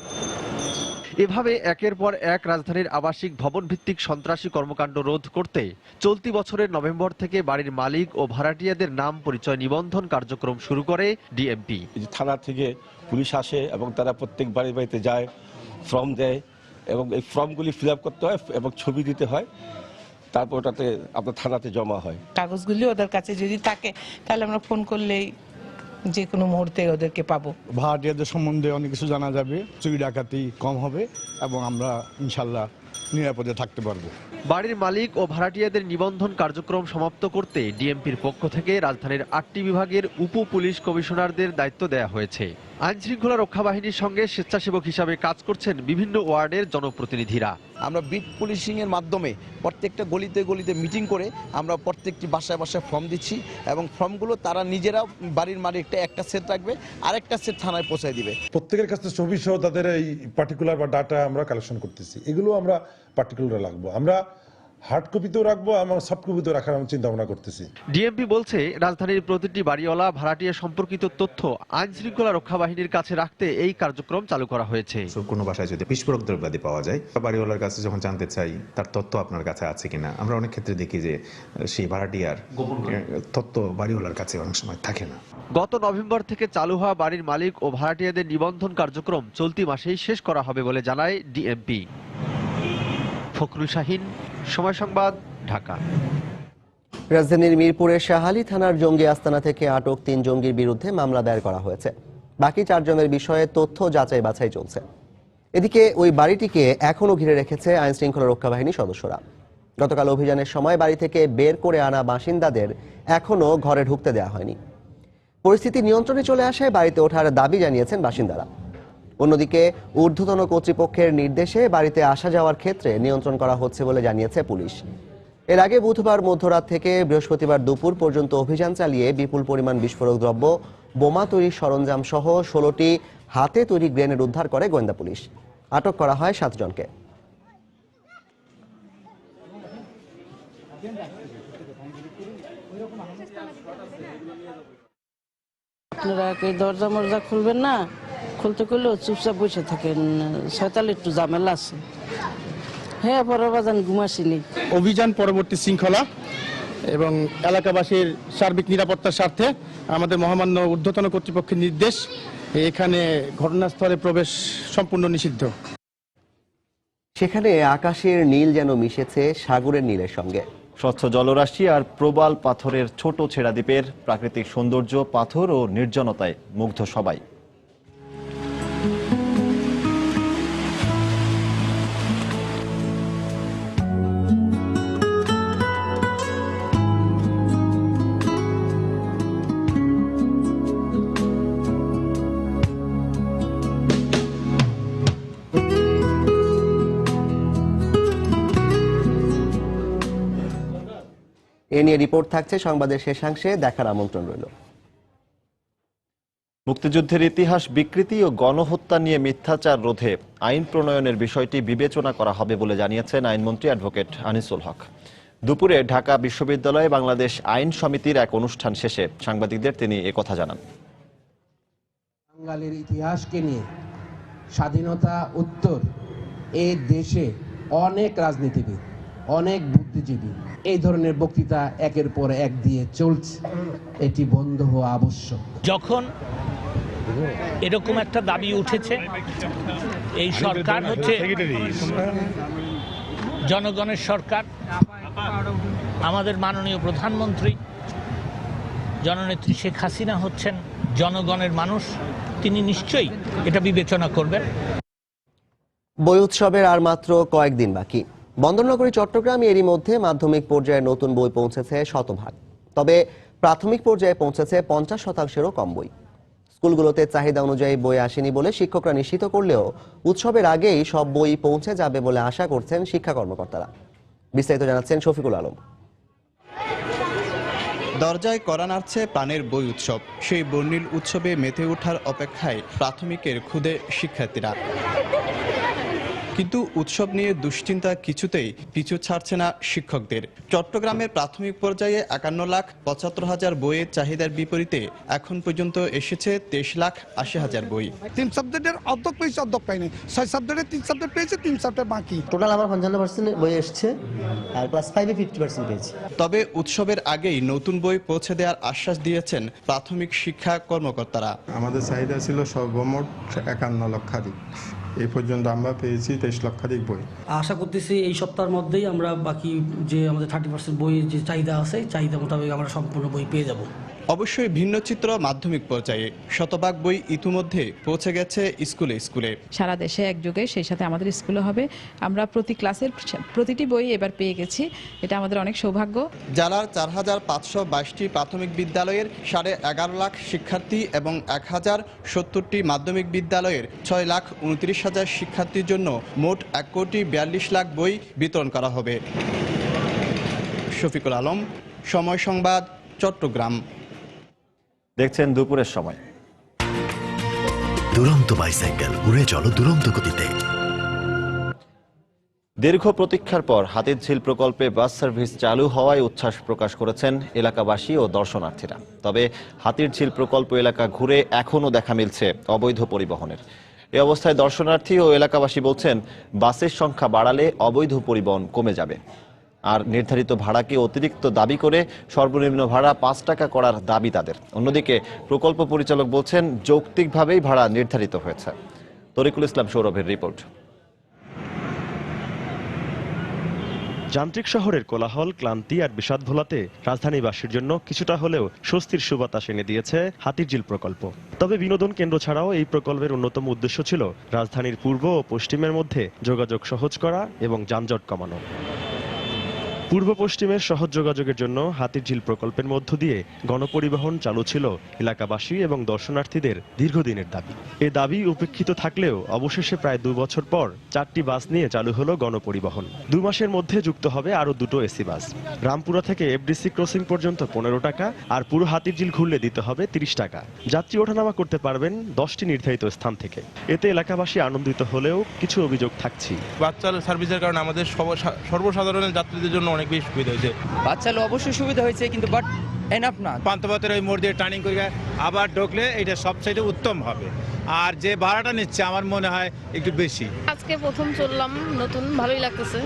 এভাবে একের পর এক রাজধানীর আবাসিক ভবন ভিত্তিক সন্ত্রাসী কর্মকাণ্ড রোধ করতে চলতি বছরের নভেম্বর থেকে বাড়ির মালিক ও ভাড়াটিয়াদের নাম পরিচয় নিবন্ধন কার্যক্রম শুরু করে ডিএমপি। থানা থেকে পুলিশ আসে এবং তারা প্রত্যেক বাড়িতে যায়, ফর্ম দেয় এবং এই ফর্মগুলি ফিল আপ করতে হয় এবং ছবি দিতে হয়, তারপর ওটাতে আপনার থানাতে জমা হয়। কাগজগুলি ওদের কাছে যদি থাকে তাহলে আমরা ফোন করলেই যে কোনো মুহূর্তে ওদেরকে পাবো। ভাড়াটিয়াদের সম্বন্ধে অনেক কিছু জানা যাবে, চুরি ডাকাতি কম হবে এবং আমরা ইনশাল্লাহ নিরাপদে থাকতে পারবো। বাড়ির মালিক ও ভাড়াটিয়াদের নিবন্ধন কার্যক্রম সমাপ্ত করতে ডিএমপির পক্ষ থেকে রাজধানীর 8টি বিভাগের উপ পুলিশ কমিশনারদের দায়িত্ব দেওয়া হয়েছে। আইনশৃঙ্খলা রক্ষা বাহিনীর সঙ্গে স্বেচ্ছাসেবক হিসাবে কাজ করছেন বিভিন্ন ওয়ার্ডের জনপ্রতিনিধিরা। আমরা বিট পুলিশিং এর মাধ্যমে প্রত্যেকটা গলিতে গলিতে মিটিং করে আমরা প্রত্যেকটি বাসায় বাসায় ফর্ম দিচ্ছি এবং ফর্মগুলো তারা নিজেরাও বাড়ির মালিকটা একটা সেট রাখবে, আরেকটা সেট থানায় পৌঁছায় দিবে। প্রত্যেকের কাছে ছবি সহ তাদের এই পার্টিকুলার বা ডাটা আমরা কালেকশন করতেছি, এগুলো আমরা পার্টিকুলার রাখবো, আমরা হার্ড কপিতেও রাখবো এবং সফট কপিতেও রাখার আমরা চিন্তা ভাবনা করতেছি। ডিএমপি বলছে, রাজধানীর প্রতিটি বাড়িওয়ালা ভাড়াটিয়া সম্পর্কিত তথ্য আইন শৃঙ্খলা রক্ষা বাহিনীর কাছে রাখতে এই কার্যক্রম চালু করা হয়েছে। কোনো বাসায় যদি বিস্ফোরক দ্রব্যাদি পাওয়া যায়, বাড়িওয়ালার কাছে যখন জানতে চাই তার তথ্য আপনার কাছে আছে কিনা, আমরা অনেক ক্ষেত্রে দেখি যে সেই ভাড়াটিয়ার তথ্য বাড়িওয়ালার কাছে অনেক সময় থাকে না। গত নভেম্বর থেকে চালু হওয়া বাড়ির মালিক ও ভাড়াটিয়াদের নিবন্ধন কার্যক্রম চলতি মাসেই শেষ করা হবে বলে জানায় ডিএমপি। ফখরুল শাহিন, সময় সংবাদ, ঢাকা। রাজধানীর মিরপুরের শাহালী থানার জঙ্গি আস্তানা থেকে আটক 3 জঙ্গির বিরুদ্ধে মামলা দায়ের করা হয়েছে। বাকি 4 জনের বিষয়ে তথ্য যাচাই বাছাই চলছে। এদিকে ওই বাড়িটিকে এখনও ঘিরে রেখেছে আইন শৃঙ্খলা রক্ষা বাহিনীর সদস্যরা। গতকাল অভিযানের সময় বাড়ি থেকে বের করে আনা বাসিন্দাদের এখনও ঘরে ঢুকতে দেওয়া হয়নি। পরিস্থিতি নিয়ন্ত্রণে চলে আসে বাড়িতে ওঠার দাবি জানিয়েছেন বাসিন্দারা। অন্যদিকে ঊর্ধ্বতন কর্তৃপক্ষের নির্দেশে বাড়িতে আসা যাওয়ার ক্ষেত্রে নিয়ন্ত্রণ করা হচ্ছে বলে জানিয়েছে পুলিশ। এর আগে বুধবার মধ্যরাত থেকে বৃহস্পতিবার দুপুর পর্যন্ত অভিযান চালিয়ে বিপুল পরিমাণ বিস্ফোরক দ্রব্য, বোমা তৈরির সরঞ্জাম সহ 16টি হাতে তৈরি গ্রেনেড উদ্ধার করে গোয়েন্দা পুলিশ। আটক করা হয় 7 জনকে। আপনারা কি দরজা মরজা খুলবেন না? খুলতে করলেও চুপচাপ বসে থাকেন, শয়তালে একটু ঝামেলা আছে। হ্যাঁ, পরে বাজান ঘুমাসিনি। অভিযান পরবর্তী শৃঙ্খলা এবং এলাকাবাসীর সার্বিক নিরাপত্তার স্বার্থে আমাদের মহামান্য ঊর্ধ্বতন কর্তৃপক্ষের নির্দেশ, এখানে ঘটনাস্থলে প্রবেশ সম্পূর্ণ নিষিদ্ধ। সেখানে আকাশের নীল যেন মিশেছে সাগরের নীলের সঙ্গে। স্বচ্ছ জলরাশি আর প্রবাল পাথরের ছোট ছেড়া দ্বীপের প্রাকৃতিক সৌন্দর্য, পাথর ও নির্জনতায় মুগ্ধ সবাই। এ নিয়ে রিপোর্ট থাকছে সংবাদের শেষাংশে, দেখার আমন্ত্রণ রইল। মুক্তিযুদ্ধের ইতিহাস বিকৃতি ও গণহত্যা নিয়ে মিথ্যাচার রোধে আইন প্রণয়নের বিষয়টি বিবেচনা করা হবে বলে জানিয়েছেন আইনমন্ত্রী অ্যাডভোকেট আনিসুল হক। দুপুরে ঢাকা বিশ্ববিদ্যালয়ে বাংলাদেশ আইন সমিতির এক অনুষ্ঠান শেষে সাংবাদিকদের তিনি একথা জানান। বাঙালির ইতিহাসকে নিয়ে স্বাধীনতা উত্তর এই দেশে অনেক রাজনীতিবিদ, অনেক বুদ্ধিজীবী এই ধরনের বক্তৃতা একের পর এক দিয়ে চলছে, এটি বন্ধ হওয়া আবশ্যক। যখন এরকম একটা দাবি উঠেছে, এই সরকার হচ্ছে জনগণের সরকার, আমাদের মাননীয় প্রধানমন্ত্রী জননেত্রী শেখ হাসিনা হচ্ছেন জনগণের মানুষ, তিনি নিশ্চয়ই এটা বিবেচনা করবেন। বই উৎসবের আর মাত্র কয়েকদিন বাকি। বন্দরনগরী চট্টগ্রামে এরই মধ্যে মাধ্যমিক পর্যায়ে নতুন বই পৌঁছেছে শতভাগ, তবে প্রাথমিক পর্যায়ে পৌঁছেছে 50%-ও কম বই। স্কুলগুলোতে চাহিদা অনুযায়ী বই আসেনি বলে শিক্ষকরা নিশ্চিত করলেও উৎসবের আগেই সব বই পৌঁছে যাবে বলে আশা করছেন শিক্ষা কর্মকর্তারা। বিস্তারিত জানাচ্ছেন শফিকুল আলম। দরজায় করা নাড়ছে প্রাণের বই উৎসব। সেই বর্ণিল উৎসবে মেতে ওঠার অপেক্ষায় প্রাথমিকের ক্ষুদে শিক্ষার্থীরা। কিন্তু উৎসব নিয়ে দুশ্চিন্তা কিছুতেই পিছু ছাড়ছে না শিক্ষকদের। চট্টগ্রামের প্রাথমিক পর্যায়ে 51,75,000 বইয়ের চাহিদার বিপরীতে এখন পর্যন্ত এসেছে 23,80,000 বই। 3 সাবজেক্টের অর্ধেক পেয়েছে, অর্ধেক পাইনি। 6 সাবজেক্টে 3 সাবজেক্ট পেয়েছে, 3 সাবজেক্ট বাকি। টোটাল আমার 55% বই এসেছে আর ক্লাস 5-এ 50% পেয়েছি। তবে উৎসবের আগেই নতুন বই পৌঁছে দেওয়ার আশ্বাস দিয়েছেন প্রাথমিক শিক্ষা কর্মকর্তারা। আমাদের চাহিদা ছিল সর্বমোট 51 লক্ষাধিক, এই পর্যন্ত আমরা পেয়েছি 23 লক্ষাধিক বই। আশা করতেছি এই সপ্তাহের মধ্যেই আমরা বাকি যে আমাদের 30% বইয়ের যে চাহিদা আছে, চাহিদা মোতাবেক আমরা সম্পূর্ণ বই পেয়ে যাব। অবশ্যই ভিন্ন চিত্র মাধ্যমিক পর্যায়ে। শতভাগ বই ইতিমধ্যে পৌঁছে গেছে স্কুলে স্কুলে। সারা দেশে একযোগে, সেই সাথে আমাদের স্কুলে হবে। আমরা প্রতি ক্লাসের প্রতিটি বই এবার পেয়ে গেছি, এটা আমাদের অনেক সৌভাগ্য। জেলার 4,522টি প্রাথমিক বিদ্যালয়ের 11.5 লাখ শিক্ষার্থী এবং 1070টি মাধ্যমিক বিদ্যালয়ের 6,29,000 শিক্ষার্থীর জন্য মোট 1,42,00,000 বই বিতরণ করা হবে। শফিকুল আলম, সময় সংবাদ, চট্টগ্রাম। দেখছেন দুপুরের সময়। দুরন্ত বাইসাইকেল, উড়ে চলো দুরন্ত গতিতে। দীর্ঘ প্রতীক্ষার পর হাতিরঝিল প্রকল্পে বাস সার্ভিস চালু হওয়ায় উচ্ছ্বাস প্রকাশ করেছেন এলাকাবাসী ও দর্শনার্থীরা। তবে হাতিরঝিল প্রকল্প এলাকা ঘুরে এখনও দেখা মিলছে অবৈধ পরিবহনের। এ অবস্থায় দর্শনার্থী ও এলাকাবাসী বলছেন, বাসের সংখ্যা বাড়ালে অবৈধ পরিবহন কমে যাবে। আর নির্ধারিত ভাড়াকে অতিরিক্ত দাবি করে সর্বনিম্ন ভাড়া 5 টাকা করার দাবি তাদের। অন্যদিকে প্রকল্প পরিচালক বলছেন, যৌক্তিকভাবেই ভাড়া নির্ধারিত হয়েছে। তরিকুল ইসলাম সৌরভের রিপোর্ট। যান্ত্রিক শহরের কোলাহল, ক্লান্তি আর বিষাদ ভোলাতে রাজধানীবাসীর জন্য কিছুটা হলেও স্বস্তির সুবাতাস এনে দিয়েছে হাতিরঝিল প্রকল্প। তবে বিনোদন কেন্দ্র ছাড়াও এই প্রকল্পের অন্যতম উদ্দেশ্য ছিল রাজধানীর পূর্ব ও পশ্চিমের মধ্যে যোগাযোগ সহজ করা এবং যানজট কমানো। পূর্ব পশ্চিমের সহজ যোগাযোগের জন্য হাতিরঝিল প্রকল্পের মধ্য দিয়ে গণপরিবহন চালু ছিল এলাকাবাসী এবং দর্শনার্থীদের দীর্ঘদিনের দাবি। এ দাবি উপেক্ষিত থাকলেও অবশেষে প্রায় 2 বছর পর 4টি বাস নিয়ে চালু হলো গণপরিবহন। 2 মাসের মধ্যে যুক্ত হবে আরও 2টো এসি বাস। রামপুরা থেকে এফডিসি ক্রসিং পর্যন্ত 15 টাকা আর পুরো হাতিরঝিল ঘুরলে দিতে হবে 30 টাকা। যাত্রী ওঠানামা করতে পারবেন 10টি নির্ধারিত স্থান থেকে। এতে এলাকাবাসী আনন্দিত হলেও কিছু অভিযোগ থাকছে। বাস চালু সার্ভিসের কারণে আমাদের সর্বসাধারণ যাত্রীদের জন্য অনেক বেশি সুবিধা হয়েছে। বাস চালু অবশ্যই সুবিধা হয়েছে, কিন্তু বাট এনাফ না। পান্থপথের ওই মোড় দিয়ে টার্নিং করে আবার ঢুকলে এটা সবচেয়ে উত্তম হবে। আর যে ভাড়াটা নিচ্ছে আমার মনে হয় একটু বেশি। আজকে প্রথম চললাম, নতুন, ভালোই লাগতেছে।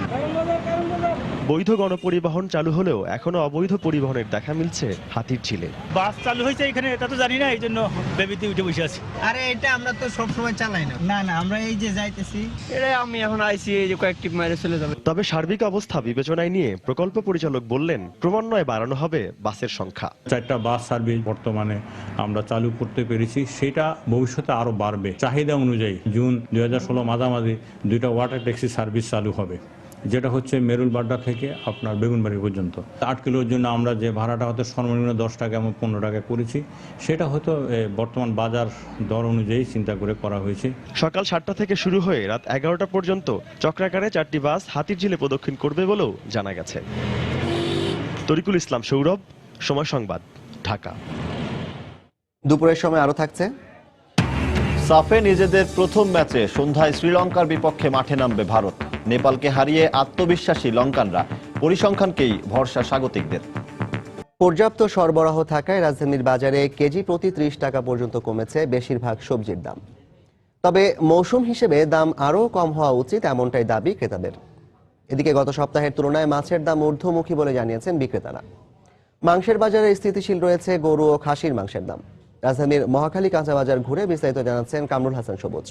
বৈধ গণপরিবহন চালু হলেও এখনো অবৈধ পরিবহনের দেখা মিলছে হাতিরঝিলে। বাস চালু হয়েছে এখানে, এটা তো জানি না, এই জন্য বেবিতে উঠে বসে আছি। আরে এটা আমরা তো সবসময় চালাই না। না না, আমরা এই যে যাইতেছি, এটা আমি এখন আইসি, এই যে কয়েকটি মাইলে চলে যাবে। তবে সার্বিক অবস্থা বিবেচনায় নিয়ে প্রকল্প পরিচালক বললেন, ক্রমান্বয়ে বাড়ানো হবে বাসের সংখ্যা। 4টা বাস সার্ভিস বর্তমানে আমরা চালু করতে পেরেছি, সেটা ভবিষ্যতে আরো বাড়বে। চাহিদা অনুযায়ী জুন 2016 মাঝামাঝি 2টা ওয়াটার ট্যাক্সি সার্ভিস চালু হবে, যেটা হচ্ছে মেরুলবাড্ডা থেকে আপনার বেগুনবাড়ি পর্যন্ত। 8 কিলোর জন্য আমরা যে ভাড়াটা হয়তো সর্বনিম্ন 10 টাকা এবং 15 টাকা করেছি, সেটা হয়তো বর্তমান বাজার দর অনুযায়ী চিন্তা করে করা হয়েছে। সকাল 7টা থেকে শুরু হয়ে রাত 11টা পর্যন্ত চক্রাকারে 4টি বাস হাতিরঝিলে প্রদক্ষিণ করবে বলেও জানা গেছে। তরিকুল ইসলাম সৌরভ, সময় সংবাদ, ঢাকা। দুপুরের সময় আরো থাকছে। সাফে নিজেদের প্রথম ম্যাচে সন্ধ্যায় শ্রীলঙ্কার বিপক্ষে মাঠে নামবে ভারত। নেপালকে হারিয়ে আত্মবিশ্বাসী লঙ্কানরা, পরিসংখ্যানকেই ভরসা স্বাগতিকদের। পর্যাপ্ত সরবরাহ থাকায় রাজধানীর বাজারে কেজি প্রতি 30 টাকা পর্যন্ত কমেছে বেশিরভাগ সবজির দাম। তবে মৌসুম হিসেবে দাম আরও কম হওয়া উচিত, এমনটাই দাবি ক্রেতাদের। এদিকে গত সপ্তাহের তুলনায় মাছের দাম ঊর্ধ্বমুখী বলে জানিয়েছেন বিক্রেতারা। মাংসের বাজারে স্থিতিশীল রয়েছে গরু ও খাসির মাংসের দাম। রাজধানীর মহাখালী কাঁচা বাজার ঘুরে বিস্তারিত জানাচ্ছেন কামরুল হাসান সবুজ।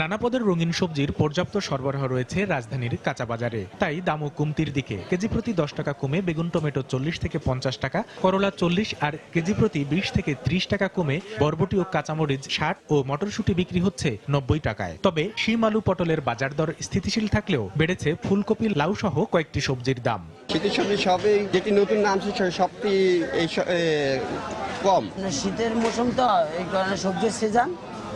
নানা পদের রঙিন সবজির পর্যাপ্ত সরবরাহ রয়েছে রাজধানীর কাঁচা বাজারে, তাই দামও কমতির দিকে। কেজি প্রতি 10 টাকা কমে বেগুন টমেটো 40 থেকে 50 টাকা, করলা 40 আর কেজি প্রতি 20 থেকে 30 টাকা কমে বরবটি ও কাঁচামরিচ 60 ও মটরশুঁটি বিক্রি হচ্ছে 90 টাকায়। তবে শিম আলু পটলের বাজার দর স্থিতিশীল থাকলেও বেড়েছে ফুলকপি, লাউ সহ কয়েকটি সবজির দাম। শীতের সবজি সবই যেটি নতুন নামছে সবটি কম। শীতের মৌসুম তো, এই কারণে সবজির সিজন,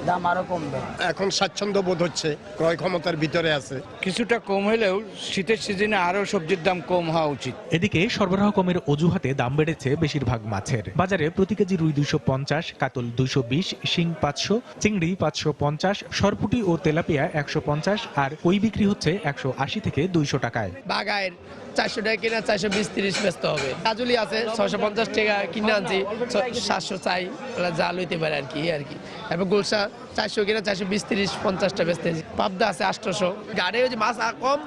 দাম আরো কমবে। এখন স্বাচ্ছন্দ্য বোধ হচ্ছে, ক্রয় ক্ষমতার ভিতরে আছে। কিছুটা কম হলেও শীতের সিজনে আরো সবজির দাম কম হওয়া উচিত। এদিকে সরবরাহ কমের অজুহাতে দাম বেড়েছে বেশিরভাগ মাছের। বাজারে প্রতি কেজি রুই 250, কাতল 220, শিং 500, চিংড়ি 550, সরপুঁটি ও তেলাপিয়া 150 আর কই বিক্রি হচ্ছে 180 থেকে 200 টাকায়। বাগায়ের 400 টাকা কিনা 420-30 ব্যস্ত হবে। কাজুলি আছে 650 টাকা কিনে আনছি, 700 চাই, যা লইতে পারে আর কি। এবার গোলসা 400 কিনা 420-30-50টা ব্যস্ত। পাবদা আছে 800। গাড়ি ওই যে মাছ কম,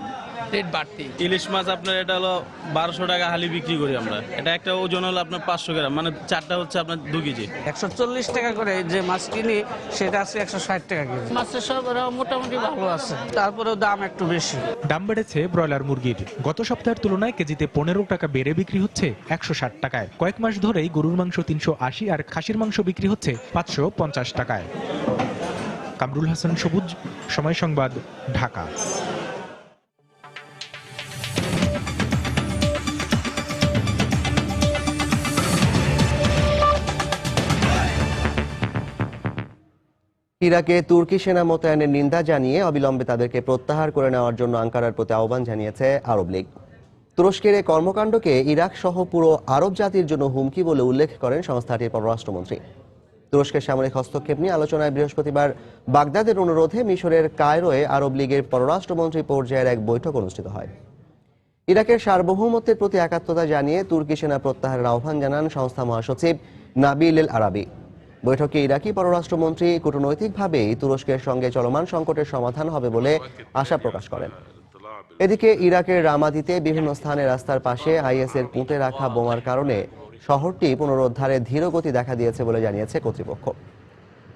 রেট বাড়তি। ইলিশ মাছ আপনার এটা হলো 1200 টাকা হালি বিক্রি করি আমরা। এটা একটা ওজন হলো আপনার 500 গ্রাম, মানে 4টা হচ্ছে আপনার 2 কেজি। 140 টাকা করে যে মাছ কিনি সেটা আছে 160 টাকা কেজি। মাছের সরবরাহ মোটামুটি ভালো আছে, তারপরেও দাম একটু বেশি। দাম বেড়েছে ব্রয়লার মুরগির। গত সপ্তাহের তুলনায় কেজিতে 15 টাকা বেড়ে বিক্রি হচ্ছে 160 টাকায়। কয়েক মাস ধরেই গরুর মাংস 380 আর খাসির মাংস বিক্রি হচ্ছে 550 টাকায়। কামরুল হাসান সবুজ, সময় সংবাদ, ঢাকা। ইরাকে তুর্কি সেনা মোতায়েনের নিন্দা জানিয়ে অবিলম্বে তাদেরকে প্রত্যাহার করে নেওয়ার জন্য আঙ্কারার প্রতি আহ্বান জানিয়েছে আরব লীগ। তুরস্কের এই কর্মকাণ্ডকে ইরাক সহ পুরো আরব জাতির জন্য হুমকি বলে উল্লেখ করেন সংস্থাটির পররাষ্ট্রমন্ত্রী। তুরস্কের সামরিক হস্তক্ষেপ নিয়ে আলোচনায় বৃহস্পতিবার বাগদাদের অনুরোধে মিশরের কায়রোয়ে আরব লীগের পররাষ্ট্রমন্ত্রী পর্যায়ের এক বৈঠক অনুষ্ঠিত হয়। ইরাকের সার্বভৌমত্বের প্রতি একাত্মতা জানিয়ে তুর্কি সেনা প্রত্যাহারের আহ্বান জানান সংস্থা মহাসচিব নাবিল এল আরাবি। বৈঠকে ইরাকি পররাষ্ট্রমন্ত্রী কূটনৈতিকভাবেই তুরস্কের সঙ্গে চলমান সংকটের সমাধান হবে বলে আশা প্রকাশ করেন। এদিকে ইরাকের রামাদিতে বিভিন্ন স্থানে রাস্তার পাশে আইএসের পুঁতে রাখা বোমার কারণে শহরটি পুনরুদ্ধারে ধীরগতি দেখা দিয়েছে বলে জানিয়েছে কর্তৃপক্ষ।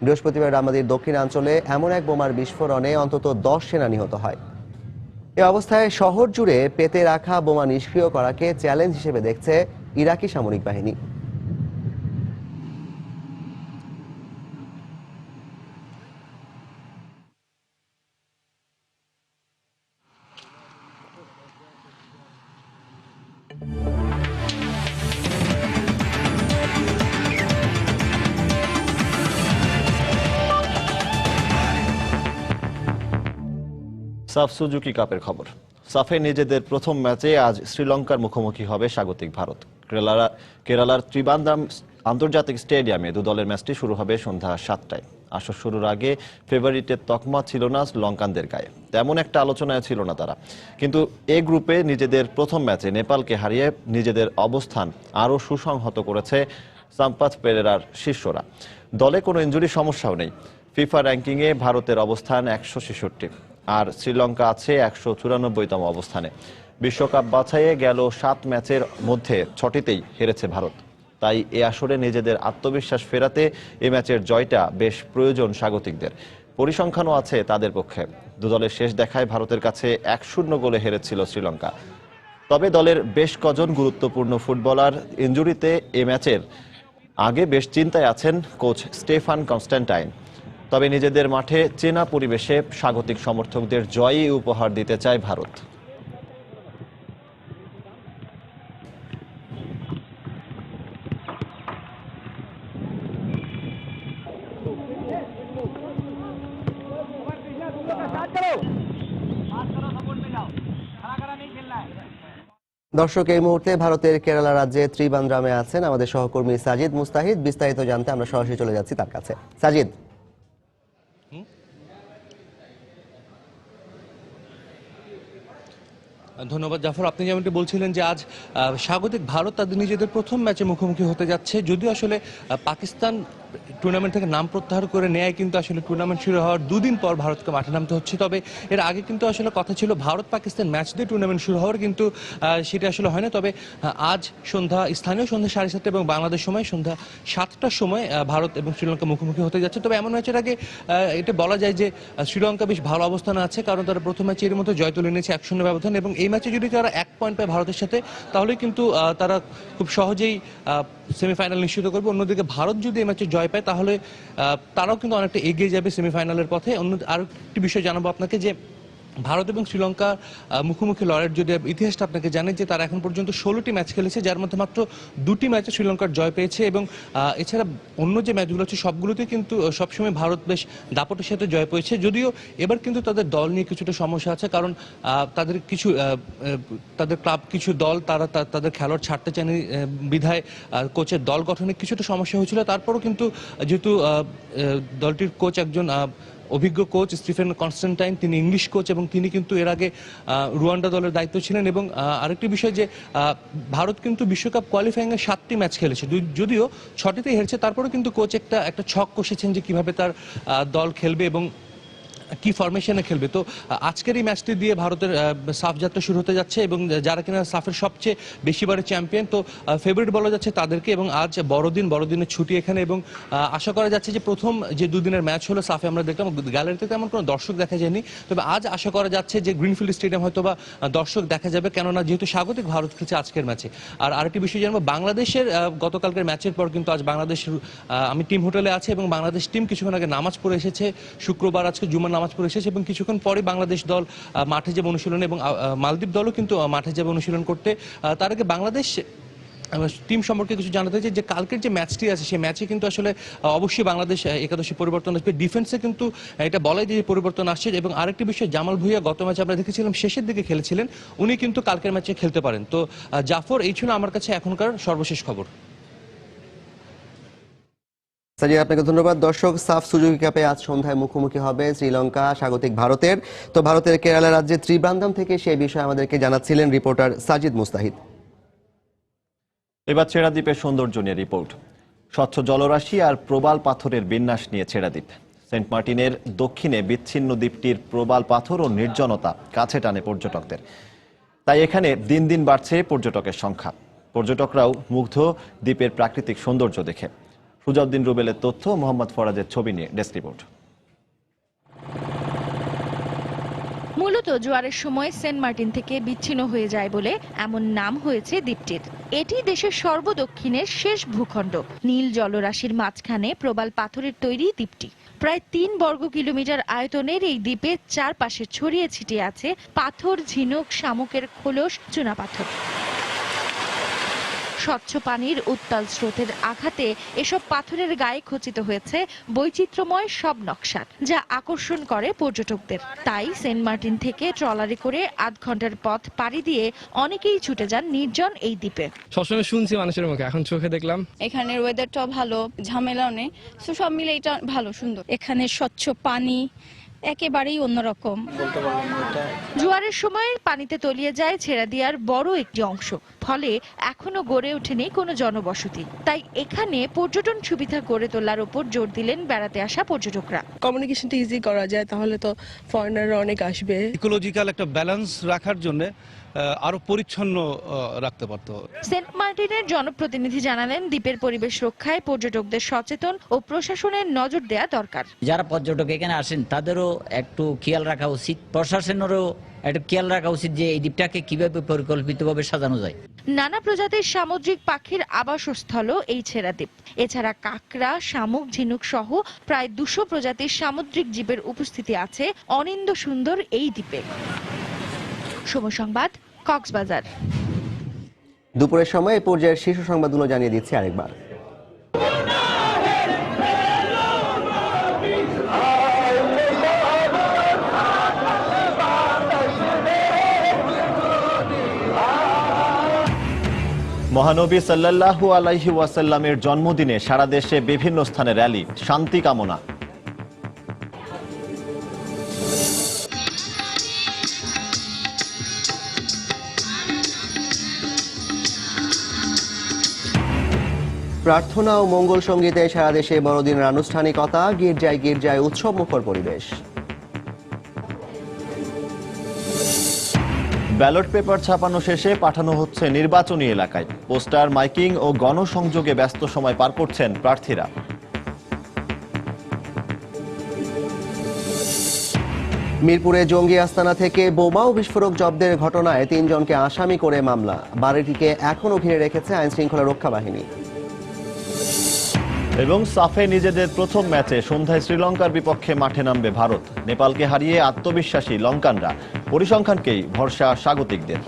বৃহস্পতিবার রামাদির দক্ষিণাঞ্চলে এমন এক বোমার বিস্ফোরণে অন্তত 10 সেনা নিহত হয়। এ অবস্থায় শহর জুড়ে পেতে রাখা বোমা নিষ্ক্রিয় করাকে চ্যালেঞ্জ হিসেবে দেখছে ইরাকি সামরিক বাহিনী। সাফ সুজুকি কাপের খবর। সাফে নিজেদের প্রথম ম্যাচে আজ শ্রীলঙ্কার মুখোমুখি হবে স্বাগতিক ভারত। কেরালার ত্রিবান্দ্রাম আন্তর্জাতিক স্টেডিয়ামে দু দলের ম্যাচটি শুরু হবে সন্ধ্যা 7টায়। আসর শুরুর আগে ফেভারিটের তকমা ছিল না শ্রীলঙ্কানদের গায়ে, তেমন একটা আলোচনায় ছিল না তারা। কিন্তু এ গ্রুপে নিজেদের প্রথম ম্যাচে নেপালকে হারিয়ে নিজেদের অবস্থান আরও সুসংহত করেছে সাম্পাথ পেরেরার শিষ্যরা। দলে কোনো ইনজুরি সমস্যাও নেই। ফিফা র্যাঙ্কিংয়ে ভারতের অবস্থান 166 আর শ্রীলঙ্কা আছে 194তম অবস্থানে। বিশ্বকাপ বাছাইয়ে গেল 7 ম্যাচের মধ্যে 6টিতেই হেরেছে ভারত। তাই এ আসরে নিজেদের আত্মবিশ্বাস ফেরাতে এ ম্যাচের জয়টা বেশ প্রয়োজন স্বাগতিকদের। পরিসংখ্যানও আছে তাদের পক্ষে। দু দলের শেষ দেখায় ভারতের কাছে 1-0 গোলে হেরেছিল শ্রীলঙ্কা। তবে দলের বেশ কজন গুরুত্বপূর্ণ ফুটবলার ইনজুরিতে এ ম্যাচের আগে বেশ চিন্তায় আছেন কোচ স্টেফান কনস্ট্যান্টাইন। তবে নিজেদের মাঠে চেনা পরিবেশে স্বাগতিক সমর্থকদের জয়ই উপহার দিতে চায় ভারত। দর্শক, এই মুহূর্তে ভারতের কেরালা রাজ্যে ত্রিবান্দ্রামে আছেন আমাদের সহকর্মী সাজিদ মুস্তাহিদ। বিস্তারিত জানতে আমরা সরাসরি চলে যাচ্ছি তার কাছে। সাজিদ। ধন্যবাদ জাফর। আপনি যেমনটি বলছিলেন যে আজ স্বাগতিক ভারত তাদের নিজেদের প্রথম ম্যাচে মুখোমুখি হতে যাচ্ছে। যদিও আসলে পাকিস্তান টুর্নামেন্ট থেকে নাম প্রত্যাহার করে নেয়, কিন্তু আসলে টুর্নামেন্ট শুরু হওয়ার 2 দিন পর ভারতকে মাঠে নামতে হচ্ছে। তবে এর আগে কিন্তু আসলে কথা ছিল ভারত পাকিস্তান ম্যাচ দিয়ে টুর্নামেন্ট শুরু হওয়ার, কিন্তু সেটা আসলে হয় না। তবে আজ স্থানীয় সন্ধ্যা 7:30 এবং বাংলাদেশ সময় সন্ধ্যা 7টার সময় ভারত এবং শ্রীলঙ্কা মুখোমুখি হতে যাচ্ছে। তবে এমন ম্যাচের আগে এটা বলা যায় যে শ্রীলঙ্কা বেশ ভালো অবস্থানে আছে, কারণ তারা প্রথম ম্যাচে এর মধ্যে জয় তুলে নিয়েছে 1-0 ব্যবধান, এবং এই ম্যাচে যদি তারা 1 পয়েন্ট পায় ভারতের সাথে, তাহলে কিন্তু তারা খুব সহজেই সেমিফাইনাল নিশ্চিত করবে। অন্যদিকে ভারত যদি এই ম্যাচে জয় পায়, তাহলে তারাও কিন্তু অনেকটা এগিয়ে যাবে সেমিফাইনালের পথে। আর একটি বিষয় জানাবো আপনাকে যে ভারত এবং শ্রীলঙ্কা মুখোমুখি লড়াইয়ের যদি ইতিহাসটা আপনাকে জানেন যে তারা এখন পর্যন্ত 16টি ম্যাচ খেলেছে, যার মধ্যে মাত্র 2টি ম্যাচে শ্রীলঙ্কার জয় পেয়েছে, এবং এছাড়া অন্য যে ম্যাচগুলো আছে সবগুলোতে কিন্তু সবসময় ভারত বেশ দাপটের সাথে জয় পেয়েছে। যদিও এবার কিন্তু তাদের দল নিয়ে কিছুটা সমস্যা আছে, কারণ তাদের ক্লাব কিছু দল তারা তাদের খেলোয়াড় ছাড়তে চায়নি বিধায় কোচের দল গঠনে কিছুটা সমস্যা হয়েছিল। তারপরও কিন্তু যেহেতু দলটির কোচ একজন অভিজ্ঞ কোচ স্টিফেন কনস্ট্যান্টাইন, তিনি ইংলিশ কোচ এবং তিনি কিন্তু এর আগে রুয়ান্ডা দলের দায়িত্ব ছিলেন। এবং আরেকটি বিষয় যে ভারত কিন্তু বিশ্বকাপ কোয়ালিফাইংয়ে 7টি ম্যাচ খেলেছে, যদিও 6টিতে হেরেছে। তারপরেও কিন্তু কোচ একটা ছক কষেছেন যে কিভাবে তার দল খেলবে এবং কি ফরমেশনে খেলবে। তো আজকের এই ম্যাচটি দিয়ে ভারতের সাফ যাত্রা শুরু হতে যাচ্ছে, এবং যারা কিনা সাফের সবচেয়ে বেশিবারের চ্যাম্পিয়ন, তো ফেভারিট বলা যাচ্ছে তাদেরকে। এবং আজ বড়দিনের ছুটি এখানে, এবং আশা করা যাচ্ছে যে প্রথম যে 2 দিনের ম্যাচ হলো সাফে আমরা দেখলাম গ্যালারিতে তেমন কোনো দর্শক দেখা যায়নি, তবে আজ আশা করা যাচ্ছে যে গ্রিনফিল্ড স্টেডিয়াম হয়তো বা দর্শক দেখা যাবে, কেননা যেহেতু স্বাগতিক ভারত খেলছে আজকের ম্যাচে। আর আরেকটি বিষয় জানবো, বাংলাদেশের গতকালকের ম্যাচের পর কিন্তু আজ বাংলাদেশ, আমি টিম হোটেলে আছি এবং বাংলাদেশ টিম কিছুক্ষণ আগে নামাজ পড়ে এসেছে, শুক্রবার আজকে জুমার নামাজ পড়ে এসেছে, এবং কিছুক্ষণ পরে বাংলাদেশ দল মাঠে যাবে অনুশীলনে, এবং মালদ্বীপ দলও কিন্তু মাঠে যাবে অনুশীলন করতে। তার আগে বাংলাদেশ টিম সম্পর্কে কিছু জানাতে চাই যে কালকের যে ম্যাচটি আছে সেই ম্যাচে কিন্তু আসলে অবশ্যই বাংলাদেশ একাদশে পরিবর্তন আসবে, ডিফেন্সে কিন্তু এটা বলাই যে পরিবর্তন আসছে। এবং আরেকটি বিষয়, জামাল ভুঁইয়া গত ম্যাচে আমরা দেখেছিলাম শেষের দিকে খেলেছিলেন, উনি কিন্তু কালকের ম্যাচে খেলতে পারেন। তো জাফর, এই ছিল আমার কাছে এখনকার সর্বশেষ খবর। সাজিদ, আপনাকে ধন্যবাদ। দর্শক, সাফ সুজুকি কাপে আজ সন্ধ্যায় মুখোমুখি হবে শ্রীলঙ্কা স্বাগতিক ভারতের। তো ভারতের কেরালা রাজ্যে ত্রিবান্দ্রাম থেকে সেই বিষয়ে আমাদেরকে জানাচ্ছিলেন রিপোর্টার সাজিদ মুস্তাহিদ। এবার ছেড়াদ্বীপের সৌন্দর্য নিয়ে রিপোর্ট। স্বচ্ছ জলরাশি আর প্রবাল পাথরের বিন্যাস নিয়ে ছেড়াদ্বীপ। সেন্ট মার্টিনের দক্ষিণে বিচ্ছিন্ন দ্বীপটির প্রবাল পাথর ও নির্জনতা কাছে টানে পর্যটকদের। তাই এখানে দিন দিন বাড়ছে পর্যটকের সংখ্যা। পর্যটকরাও মুগ্ধ দ্বীপের প্রাকৃতিক সৌন্দর্য দেখে। সুজাউদ্দিন রুবেলের তথ্য, মোহাম্মদ ফরাজের ছবি নিয়ে ডেস্ক রিপোর্ট। মূলত জোয়ারের সময় সেন্ট মার্টিন থেকে বিচ্ছিন্ন হয়ে যায় বলে এমন নাম হয়েছে দ্বীপটির। এটি দেশের সর্বদক্ষিণের শেষ ভূখণ্ড। নীল জলরাশির মাঝখানে প্রবাল পাথরের তৈরি দ্বীপটি। প্রায় 3 বর্গ কিলোমিটার আয়তনের এই দ্বীপে চারপাশে ছড়িয়ে ছিটিয়ে আছে পাথর, ঝিনুক, শামুকের খোলস, চুনাপাথর। স্বচ্ছ পানির উত্তাল স্রোতের আঘাতে এসব পাথরের গায়ে খচিত হয়েছে বৈচিত্র্যময় সব নকশা, যা আকর্ষণ করে পর্যটকদের। তাই সেন্ট মার্টিন থেকে ট্রলারে করে 8 ঘন্টার পথ পাড়ি দিয়ে অনেকেই ছুটে যান নির্জন এই দ্বীপে। সবসময় শুনছি মানুষের মুখে, এখন চোখে দেখলাম। এখানের ওয়েদারটাও ভালো, ঝামেলাও নেই, সব মিলে এটা ভালো, সুন্দর। এখানে স্বচ্ছ পানি একেবারেই অন্যরকম। জোয়ারের সময় পানিতে তলিয়ে যায় ছেড়াদিয়ার বড় একটি অংশ, ফলে এখনো গড়ে ওঠেনি কোনো জনবসতি। তাই এখানে পর্যটন সুবিধা গড়ে তোলার উপর জোর দিলেন বেড়াতে আসা পর্যটকরা। কমিউনিকেশনটা ইজি করা যায়, তাহলে তো ফরেনাররা অনেক আসবে। ইকোলজিক্যাল একটা ব্যালেন্স রাখার জন্য আরো পরিচ্ছন্ন রাখতে পারতো। সেন্ট মার্টিনের জনপ্রতিনিধি জানালেন, দ্বীপের পরিবেশ রক্ষায় পর্যটকদের সচেতন ও প্রশাসনের নজর দেওয়া দরকার। যারা পর্যটক এখানে আসেন তাদেরও একটু খেয়াল রাখা উচিত, প্রশাসনেরও একটু খেয়াল রাখা উচিত যে এই দ্বীপটাকে কিভাবে পরিকল্পিতভাবে সাজানো যায়। নানা প্রজাতির সামুদ্রিক পাখির আবাসস্থলও এই ছেড়া দ্বীপ। এছাড়া কাঁকড়া, শামুক, ঝিনুক সহ প্রায় 200 প্রজাতির সামুদ্রিক জীবের উপস্থিতি আছে অনিন্দ্য সুন্দর এই দ্বীপে। সময় সংবাদ, কক্সবাজার। দুপুরের সময় এই পর্যায়ের শীর্ষ সংবাদগুলো জানিয়ে দিচ্ছি আরেকবার। মহানবী সাল্লাল্লাহু আলাইহি ওয়াসাল্লামের জন্মদিনে সারা দেশে বিভিন্ন স্থানে র্যালি, শান্তি কামনা। প্রার্থনা ও মঙ্গল সঙ্গীতে সারা দেশে বড়দিনের আনুষ্ঠানিকতা, গির্জায় গির্জায় উৎসব মুখর পরিবেশ। ব্যালট পেপার ছাপানো শেষে পাঠানো হচ্ছে নির্বাচনী এলাকায়। পোস্টার, মাইকিং ও গণসংযোগে ব্যস্ত সময় পার করছেন প্রার্থীরা। মিরপুরে জঙ্গি আস্তানা থেকে বোমা ও বিস্ফোরক জব্দের ঘটনায় 3 জনকে আসামি করে মামলা। বাড়িটিকে এখনও ঘিরে রেখেছে আইন শৃঙ্খলা রক্ষা বাহিনী। এবং সাফে নিজেদের প্রথম ম্যাচে সন্ধ্যায় শ্রীলঙ্কার বিপক্ষে মাঠে নামবে ভারত। নেপালকে হারিয়ে আত্মবিশ্বাসী লঙ্কানরা, পরিসংখ্যানকেই ভরসা স্বাগতিকদের।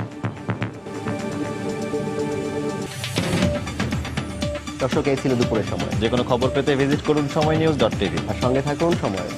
দর্শক, এই ছিল দুপুরের সময়। যে কোনো খবর পেতে ভিজিট করুন সময়নিউজ.tv আর সঙ্গে থাকুন সময়।